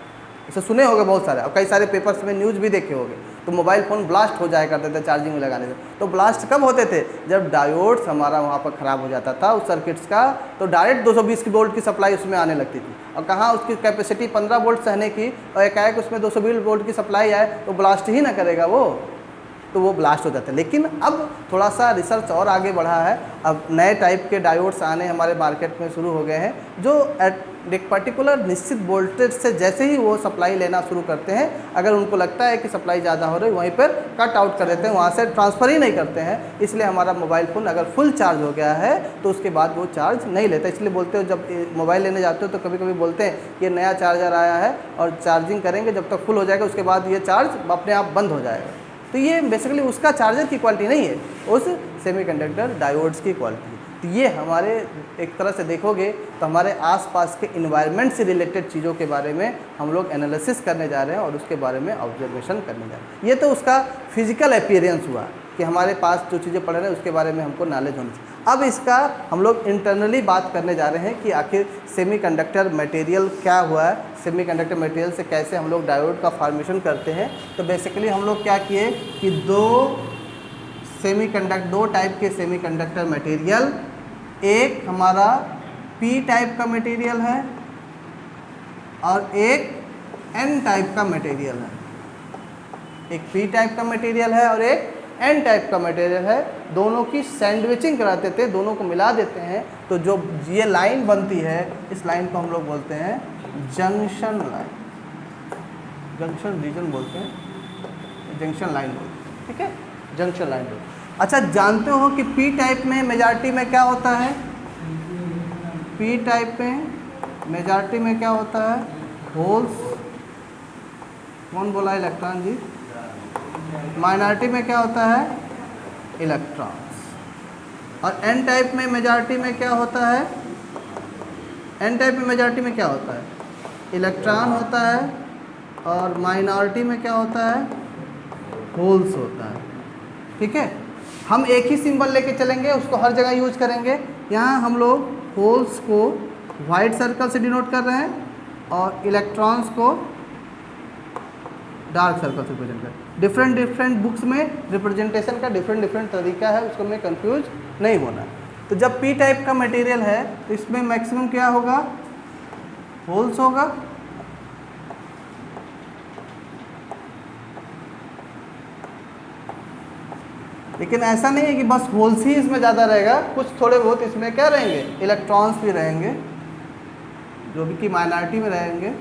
इसे सुने होंगे बहुत सारे, और कई सारे पेपर्स में न्यूज़ भी देखे होंगे। तो मोबाइल फ़ोन ब्लास्ट हो जाया करते थे चार्जिंग में लगाने से। तो ब्लास्ट कब होते थे? जब डायोड्स हमारा वहाँ पर ख़राब हो जाता था उस सर्किट्स का, तो डायरेक्ट 220 वोल्ट की सप्लाई उसमें आने लगती थी। और कहाँ उसकी कैपेसिटी 15 वोल्ट सहने की, और एकाएक उसमें 220 वोल्ट की सप्लाई आए तो ब्लास्ट ही ना करेगा वो, तो वो ब्लास्ट हो जाता है। लेकिन अब थोड़ा सा रिसर्च और आगे बढ़ा है, अब नए टाइप के डायोड्स आने हमारे मार्केट में शुरू हो गए हैं, जो एक पर्टिकुलर निश्चित वोल्टेज से जैसे ही वो सप्लाई लेना शुरू करते हैं, अगर उनको लगता है कि सप्लाई ज़्यादा हो रही है, वहीं पर कट आउट कर देते हैं, वहाँ से ट्रांसफ़र ही नहीं करते हैं। इसलिए हमारा मोबाइल फ़ोन अगर फुल चार्ज हो गया है तो उसके बाद वो चार्ज नहीं लेता। इसलिए बोलते हो, जब मोबाइल लेने जाते हो तो कभी कभी बोलते हैं कि नया चार्जर आया है और चार्जिंग करेंगे, जब तक फुल हो जाएगा उसके बाद ये चार्ज अपने आप बंद हो जाएगा। तो ये बेसिकली उसका चार्जर की क्वालिटी नहीं है, उस सेमीकंडक्टर डायोड्स की क्वालिटी है। तो ये हमारे एक तरह से देखोगे तो हमारे आसपास के इन्वायरमेंट से रिलेटेड चीज़ों के बारे में हम लोग एनालिसिस करने जा रहे हैं और उसके बारे में ऑब्जर्वेशन करने जा रहे हैं। ये तो उसका फिजिकल अपीयरेंस हुआ कि हमारे पास जो चीज़ें पढ़ रहे हैं उसके बारे में हमको नॉलेज होनी चाहिए। अब इसका हम लोग इंटरनली बात करने जा रहे हैं कि आखिर सेमीकंडक्टर मटेरियल क्या हुआ है, सेमीकंडक्टर मटेरियल से कैसे हम लोग डायोड का फॉर्मेशन करते हैं। तो बेसिकली हम लोग क्या किए कि दो टाइप के सेमीकंडक्टर मटेरियल, एक हमारा पी टाइप का मटेरियल है और एक एन टाइप का मटेरियल है। एक पी टाइप का मटेरियल है और एक एन टाइप का मटेरियल है। दोनों की सैंडविचिंग कराते थे, दोनों को मिला देते हैं, तो जो ये लाइन बनती है, इस लाइन को हम लोग बोलते हैं जंक्शन लाइन, जंक्शन रीजन बोलते हैं, जंक्शन लाइन बोलते हैं, ठीक है, जंक्शन लाइन बोलते हैं। अच्छा, जानते हो कि पी टाइप में मेजॉरिटी में क्या होता है? पी टाइप में मेजॉरिटी में क्या होता है? होल्स। कौन बोला? इलेक्ट्रॉन जी। माइनॉरिटी में क्या होता है? इलेक्ट्रॉन्स। और एन टाइप में मेजॉरिटी में क्या होता है? एन टाइप में मेजॉरिटी में क्या होता है? इलेक्ट्रॉन होता है। और माइनॉरिटी में क्या होता है? होल्स होता है। ठीक है, हम एक ही सिंबल लेके चलेंगे, उसको हर जगह यूज करेंगे। यहाँ हम लोग होल्स को वाइट सर्कल से डिनोट कर रहे हैं और इलेक्ट्रॉन्स को डार्क सर्कल से रिप्रेजेंट कर। डिफरेंट बुक्स में रिप्रेजेंटेशन का डिफरेंट तरीका है, उसको में कंफ्यूज नहीं होना। तो जब पी टाइप का मटेरियल है तो इसमें मैक्सिमम क्या होगा? होल्स होगा। लेकिन ऐसा नहीं है कि बस होल्स ही इसमें ज़्यादा रहेगा, कुछ थोड़े बहुत इसमें क्या रहेंगे? इलेक्ट्रॉन्स भी रहेंगे, जो भी कि माइनॉरिटी में रहेंगे।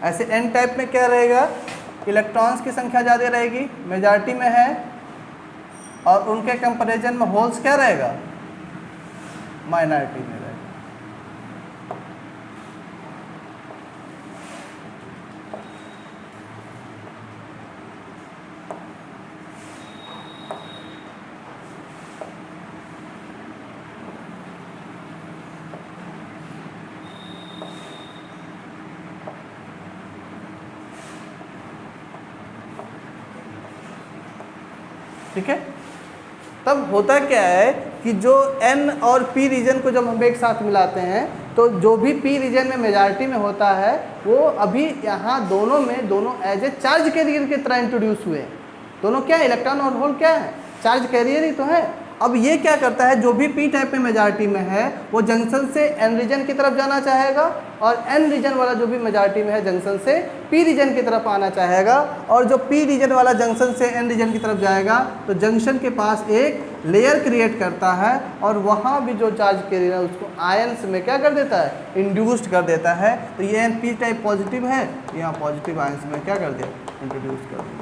ऐसे एन टाइप में क्या रहेगा? इलेक्ट्रॉन्स की संख्या ज़्यादा रहेगी, मेजॉरिटी में है, और उनके कंपैरिजन में होल्स क्या रहेगा? माइनॉरिटी में रहेगा। ठीक है, तब होता क्या है कि जो एन और पी रीजन को जब हम एक साथ मिलाते हैं तो जो भी पी रीजन में मेजॉरिटी में होता है वो अभी यहाँ दोनों में, दोनों एज ए चार्ज कैरियर की तरह इंट्रोड्यूस हुए हैं। दोनों क्या है? इलेक्ट्रॉन और होल क्या है? चार्ज कैरियर ही तो है। अब ये क्या करता है, जो भी पी टाइप में मेजॉरिटी में है वो जंक्शन से एन रीजन की तरफ जाना चाहेगा, और एन रीजन वाला जो भी मेजॉरिटी में है जंक्शन से पी रीजन की तरफ आना चाहेगा। और जो पी रीजन वाला जंक्शन से एन रीजन की तरफ जाएगा तो जंक्शन के पास एक लेयर क्रिएट करता है, और वहाँ भी जो चार्ज कैरियर है उसको आयंस में क्या कर देता है, इंड्यूस्ड कर देता है। तो ये पी टाइप पॉजिटिव है, यहाँ पॉजिटिव आयंस में क्या कर दिया, इंट्रोड्यूस कर दिया।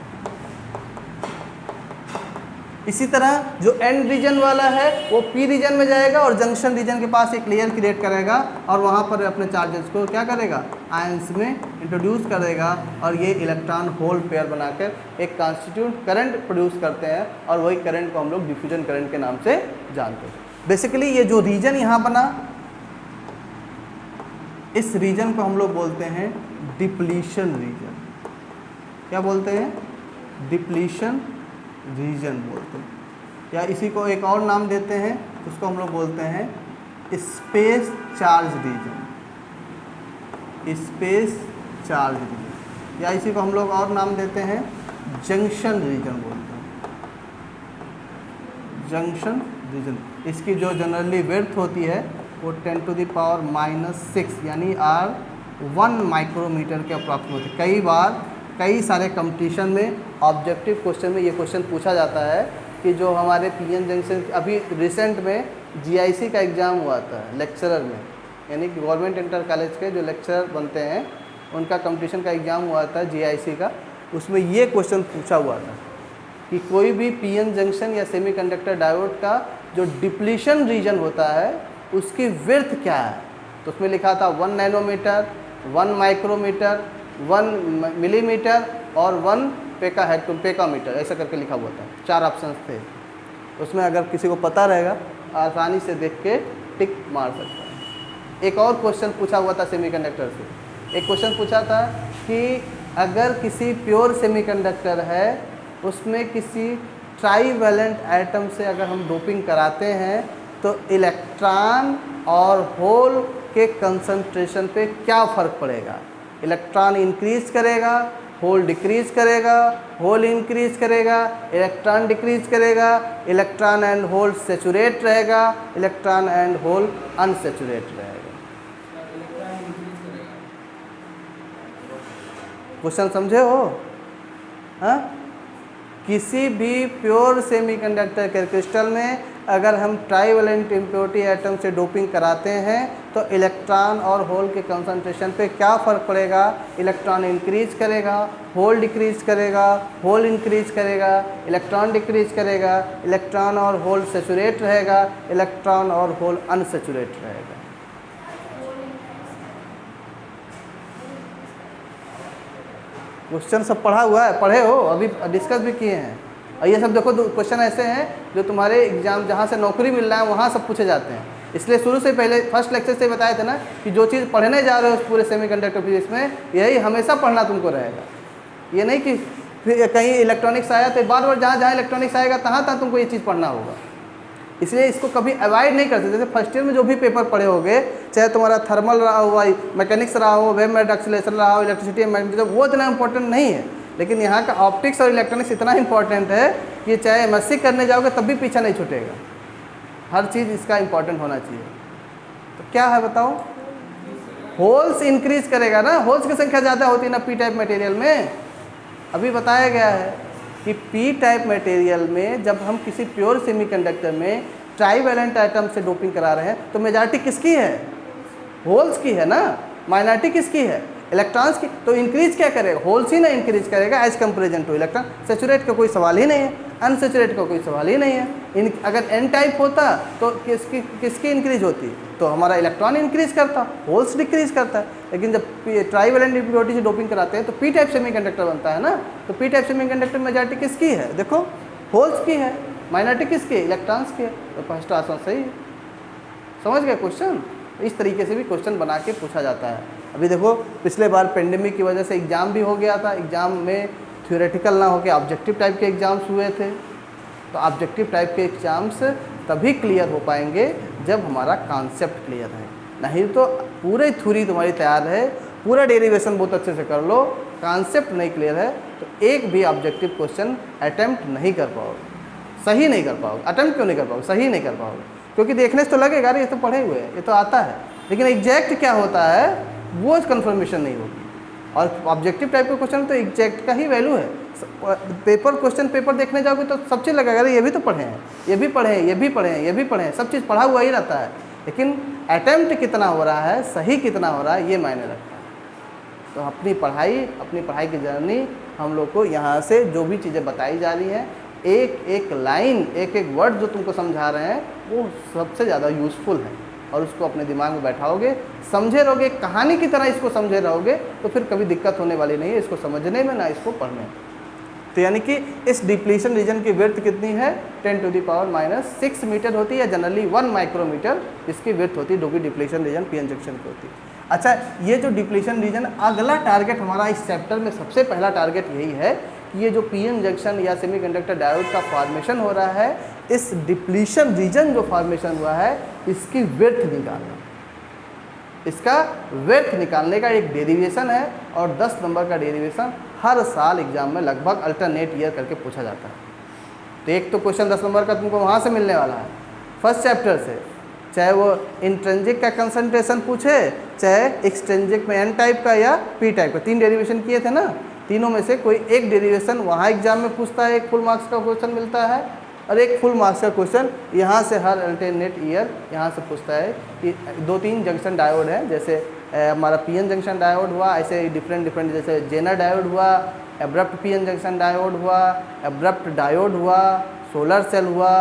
इसी तरह जो एन रीजन वाला है वो पी रीजन में जाएगा और जंक्शन रीजन के पास एक लेयर क्रिएट करेगा, और वहाँ पर अपने चार्जेस को क्या करेगा, आयंस में इंट्रोड्यूस करेगा, और ये इलेक्ट्रॉन होल पेयर बनाकर एक कॉन्स्टिट्यूट करंट प्रोड्यूस करते हैं, और वही करंट को हम लोग डिफ्यूजन करंट के नाम से जानते हैं। बेसिकली ये जो रीजन यहाँ बना, इस रीजन को हम लोग बोलते हैं डिप्लीशन रीजन। क्या बोलते हैं, डिप्लीशन रीजन बोलते हैं, या इसी को एक और नाम देते हैं, उसको हम लोग बोलते हैं space charge region, space charge region, या इसी को हम लोग और नाम देते हैं जंक्शन रीजन बोलते हैं, जंक्शन रीजन। इसकी जो जनरली विड्थ होती है वो 10⁻⁻⁶ यानी R1 माइक्रोमीटर के अप्रॉक्सीमेट। कई बार कई सारे कंपटीशन में ऑब्जेक्टिव क्वेश्चन में ये क्वेश्चन पूछा जाता है कि जो हमारे पीएन जंक्शन, अभी रिसेंट में जीआईसी का एग्ज़ाम हुआ था लेक्चरर में, यानी कि गवर्नमेंट इंटर कॉलेज के जो लेक्चरर बनते हैं उनका कंपटीशन का एग्ज़ाम हुआ था जीआईसी का। उसमें ये क्वेश्चन पूछा हुआ था कि कोई भी पीएन जंक्शन या सेमीकंडक्टर डायोड का जो डिप्लीशन रीजन होता है उसकी विड्थ क्या है। तो उसमें लिखा था 1 नैनोमीटर, 1 माइक्रोमीटर, 1 मिलीमीटर और 1 पेकामीटर, ऐसा करके लिखा हुआ था। 4 ऑप्शंस थे उसमें। अगर किसी को पता रहेगा आसानी से देख के टिक मार सकता है। एक और क्वेश्चन पूछा हुआ था सेमीकंडक्टर से। एक क्वेश्चन पूछा था कि अगर किसी प्योर सेमीकंडक्टर है उसमें किसी ट्राईवैलेंट एटम से अगर हम डोपिंग कराते हैं तो इलेक्ट्रॉन और होल के कंसंट्रेशन पे क्या फ़र्क पड़ेगा। इलेक्ट्रॉन इंक्रीज करेगा, होल डिक्रीज करेगा, होल इंक्रीज करेगा, इलेक्ट्रॉन डिक्रीज करेगा, इलेक्ट्रॉन एंड होल सेचुरेट रहेगा, इलेक्ट्रॉन एंड होल अनसेचुरेट रहेगा। क्वेश्चन समझे हो? हाँ, किसी भी प्योर सेमीकंडक्टर के क्रिस्टल में अगर हम ट्राईवैलेंट इम्प्योरिटी एटम से डोपिंग कराते हैं तो इलेक्ट्रॉन और होल के कंसंट्रेशन पे क्या फ़र्क पड़ेगा। इलेक्ट्रॉन इंक्रीज करेगा, होल डिक्रीज करेगा, होल इंक्रीज करेगा, इलेक्ट्रॉन डिक्रीज करेगा, इलेक्ट्रॉन और होल सेचुरेट रहेगा, इलेक्ट्रॉन और होल अनसेचुरेट रहेगा। क्वेश्चन सब पढ़ा हुआ है, पढ़े हो, अभी डिस्कस भी किए हैं। और ये सब देखो क्वेश्चन ऐसे हैं जो तुम्हारे एग्जाम जहाँ से नौकरी मिल रहा है वहाँ सब पूछे जाते हैं। इसलिए शुरू से पहले फर्स्ट लेक्चर से बताया था ना कि जो चीज़ पढ़ने जा रहे हो उस पूरे सेमीकंडक्टर फिजिक्स में यही हमेशा पढ़ना तुमको रहेगा। ये नहीं कि फिर कहीं इलेक्ट्रॉनिक्स आया तो बार बार जहाँ जहाँ इलेक्ट्रॉनिक्स आएगा तहाँ तुमको ये चीज़ पढ़ना होगा। इसलिए इसको कभी अवॉइड नहीं कर सकते। जैसे फर्स्ट ईयर में जो भी पेपर पढ़े होगे, चाहे तुम्हारा थर्मल रहा हो, मैकेनिक्स रहा हो, वेव मेड एक्सीलरेशन रहा हो, इलेक्ट्रिसिटी एंड मैग्नेटिज्म, वो इतना इंपॉर्टेंट नहीं है। लेकिन यहाँ का ऑप्टिक्स और इलेक्ट्रॉनिक्स इतना इंपॉर्टेंट है कि चाहे एमएससी करने जाओगे तब भी पीछा नहीं छूटेगा। हर चीज़ इसका इंपॉर्टेंट होना चाहिए। तो क्या है बताओ, होल्स इंक्रीज करेगा ना, होल्स की संख्या ज़्यादा होती है ना पी टाइप मटेरियल में। अभी बताया गया है कि पी टाइप मटेरियल में जब हम किसी प्योर सेमीकंडक्टर में ट्राईवैलेंट एटम से डोपिंग करा रहे हैं तो मेजॉरिटी किसकी है, होल्स की है ना, माइनॉरिटी किसकी है, इलेक्ट्रॉन्स की। तो इंक्रीज क्या करेगा, होल्स ही ना इंक्रीज करेगा as comparison to electron. Saturate का कोई सवाल ही नहीं है, अनसेचुरेट का कोई सवाल ही नहीं है। अगर एन टाइप होता तो किसकी इंक्रीज होती, तो हमारा इलेक्ट्रॉन इंक्रीज करता, होल्स डिक्रीज करता है। लेकिन जब ट्राईवैलेंट इम्प्योरिटी से डोपिंग कराते हैं तो पी टाइप सेमीकंडक्टर बनता है ना। तो पी टाइप सेमीकंडक्टर मेजॉरिटी किसकी है, देखो होल्स की है, माइनॉरिटी किसकी है, इलेक्ट्रॉन्स की है। तो फर्स्ट ऑप्शन सही है। समझ गए क्वेश्चन? इस तरीके से भी क्वेश्चन बना के पूछा जाता है। अभी देखो पिछले बार पेंडेमिक की वजह से एग्ज़ाम भी हो गया था, एग्ज़ाम में थ्योरेटिकल ना होकर ऑब्जेक्टिव टाइप के एग्ज़ाम्स हुए थे। तो ऑब्जेक्टिव टाइप के एग्ज़ाम्स तभी क्लियर हो पाएंगे जब हमारा कॉन्सेप्ट क्लियर है, नहीं तो पूरी थ्योरी तुम्हारी तैयार है, पूरा डेरिवेशन बहुत अच्छे से कर लो, कॉन्सेप्ट नहीं क्लियर है तो एक भी ऑब्जेक्टिव क्वेश्चन अटैम्प्ट नहीं कर पाओगे। सही नहीं कर पाओगे। अटेम्प्ट क्यों नहीं कर पाओगे? सही नहीं कर पाओगे, क्योंकि देखने से तो लगेगा अरे ये तो पढ़े हुए हैं, ये तो आता है, लेकिन एग्जैक्ट क्या होता है वो कंफर्मेशन नहीं होगी। और ऑब्जेक्टिव टाइप का क्वेश्चन तो एग्जैक्ट का ही वैल्यू है। पेपर क्वेश्चन पेपर देखने जाओगे तो सब चीज़ लगेगा अरे ये भी तो पढ़े हैं, ये भी पढ़े हैं, ये भी पढ़े हैं, ये भी पढ़े हैं, सब चीज़ पढ़ा हुआ ही रहता है, लेकिन अटेम्प्ट कितना हो रहा है, सही कितना हो रहा है, ये मायने रखता है। तो अपनी पढ़ाई की जर्नी हम लोग को यहाँ से जो भी चीज़ें बताई जा रही हैं, एक एक लाइन, एक एक वर्ड जो तुमको समझा रहे हैं वो सबसे ज़्यादा यूज़फुल है, और उसको अपने दिमाग में बैठाओगे, समझे रहोगे, कहानी की तरह इसको समझे रहोगे, तो फिर कभी दिक्कत होने वाली नहीं है इसको समझने में ना इसको पढ़ने में। तो यानी कि इस डिप्लीशन रीजन की विड्थ कितनी है? 10⁻⁻6 मीटर होती है, जनरली 1 माइक्रोमीटर इसकी विड्थ होती है, जो भी depletion region P N junction की होती है। अच्छा, ये जो डिप्लीशन रीजन, अगला टारगेट हमारा इस चैप्टर में सबसे पहला टारगेट यही है कि ये जो पीएन जंक्शन या सेमीकंडक्टर डायोड का फॉर्मेशन हो रहा है, इस डिप्लीशन रीजन जो फॉर्मेशन हुआ है इसकी विड्थ निकालना, इसका विड्थ निकालने का एक डेरिवेशन है, और 10 नंबर का डेरिवेशन हर साल एग्जाम में लगभग अल्टरनेट ईयर करके पूछा जाता है। तो एक तो क्वेश्चन 10 नंबर का तुमको वहाँ से मिलने वाला है फर्स्ट चैप्टर से, चाहे वो इंट्रिंसिक का कंसंट्रेशन पूछे, चाहे एक्सट्रिंसिक में एन टाइप का या पी टाइप का। 3 डेरिवेशन किए थे ना, तीनों में से कोई एक डेरिवेशन वहाँ एग्जाम में पूछता है, एक फुल मार्क्स का क्वेश्चन मिलता है, और एक फुल मार्क्स का क्वेश्चन यहाँ से हर अल्टरनेट ईयर यहाँ से पूछता है कि 2-3 जंक्शन डायोड है, जैसे हमारा पीएन जंक्शन डायोड हुआ, ऐसे डिफरेंट जैसे जेनर डायोड हुआ, एब्रप्ट पीएन जंक्शन डायोड हुआ, एब्रप्ट डायोड हुआ, सोलर सेल हुआ,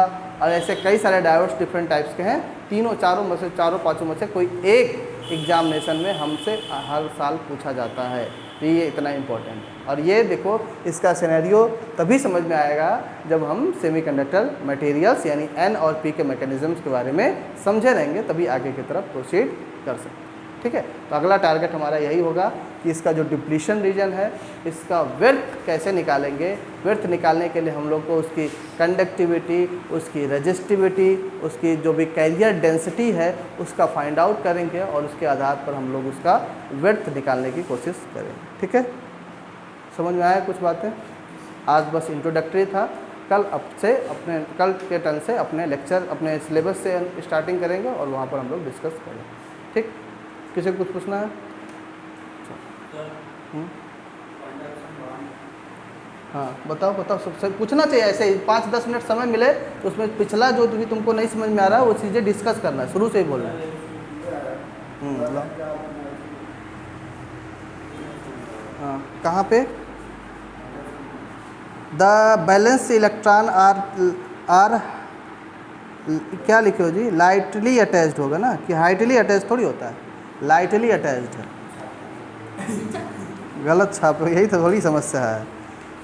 और ऐसे कई सारे डायोड्स डिफरेंट टाइप्स के हैं। चारों पाँचों में से कोई एक एग्जामिनेशन में हमसे हर साल पूछा जाता है, तो ये इतना इम्पोर्टेंट है। और ये देखो, इसका सिनेरियो तभी समझ में आएगा जब हम सेमीकंडक्टर मटेरियल्स यानी एन और पी के मैकेनिज्म्स के बारे में समझे रहेंगे, तभी आगे की तरफ प्रोसीड कर सकते हैं। ठीक है, तो अगला टारगेट हमारा यही होगा कि इसका जो डिप्लीशन रीजन है इसका विड्थ कैसे निकालेंगे। विड्थ निकालने के लिए हम लोग को उसकी कंडक्टिविटी, उसकी रेजिस्टिविटी, उसकी जो भी कैरियर डेंसिटी है उसका फाइंड आउट करेंगे, और उसके आधार पर हम लोग उसका विड्थ निकालने की कोशिश करेंगे। ठीक है, समझ में आया कुछ बातें? आज बस इंट्रोडक्टरी था, कल के टर्न से अपने लेक्चर अपने सिलेबस से स्टार्टिंग करेंगे और वहाँ पर हम लोग डिस्कस करेंगे। ठीक, किसी को कुछ पूछना है? हाँ बताओ, सबसे पूछना चाहिए, ऐसे ही 5-10 मिनट समय मिले तो उसमें पिछला जो भी तुमको नहीं समझ में आ रहा है वो चीज़ें डिस्कस करना है, शुरू से ही बोलना है। हाँ, कहाँ पे? द बैलेंस इलेक्ट्रॉन आर क्या लिखे हो जी? लाइटली अटैच्ड होगा ना, कि हाइटली अटैच्ड थोड़ी होता है, लाइटली अटैच्ड है। गलत छाप, यही तो बड़ी समस्या है।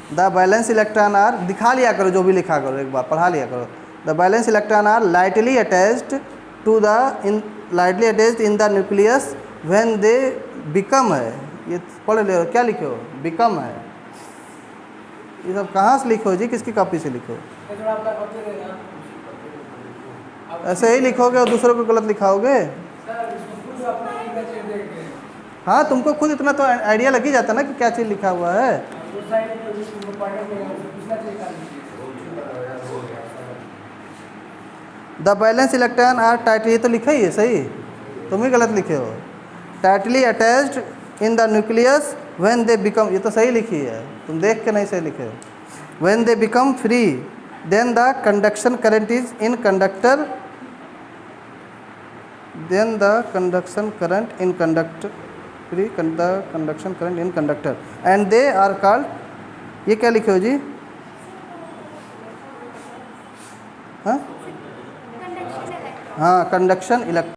द बैलेंस इलेक्ट्रॉन आर, दिखा लिया करो जो भी लिखा करो, एक बार पढ़ा लिया करो। The valence electron are lightly attached to lightly attached in the nucleus when they become है, ये पढ़ ले, क्या लिखे हो? बिकम है। ये सब कहाँ से लिखो जी, किसकी कॉपी से लिखो? ऐसे ही लिखोगे और दूसरों को गलत लिखाओगे? हाँ, तुमको खुद इतना तो आइडिया लग ही जाता ना कि क्या चीज़ लिखा हुआ है। The valence electron are tightly, ये तो लिखा ही है सही, तुम ही गलत लिखे हो। Tightly attached in the nucleus when they become, ये तो सही लिखी है, तुम देख के नहीं सही लिखे हो। When they become free then the conduction current is in conductor, then the conduction current in conductor free the conduction current in conductor and they are called, ये क्या लिखे हो जी? हाँ, कंडक्शन इलेक्ट्रॉन।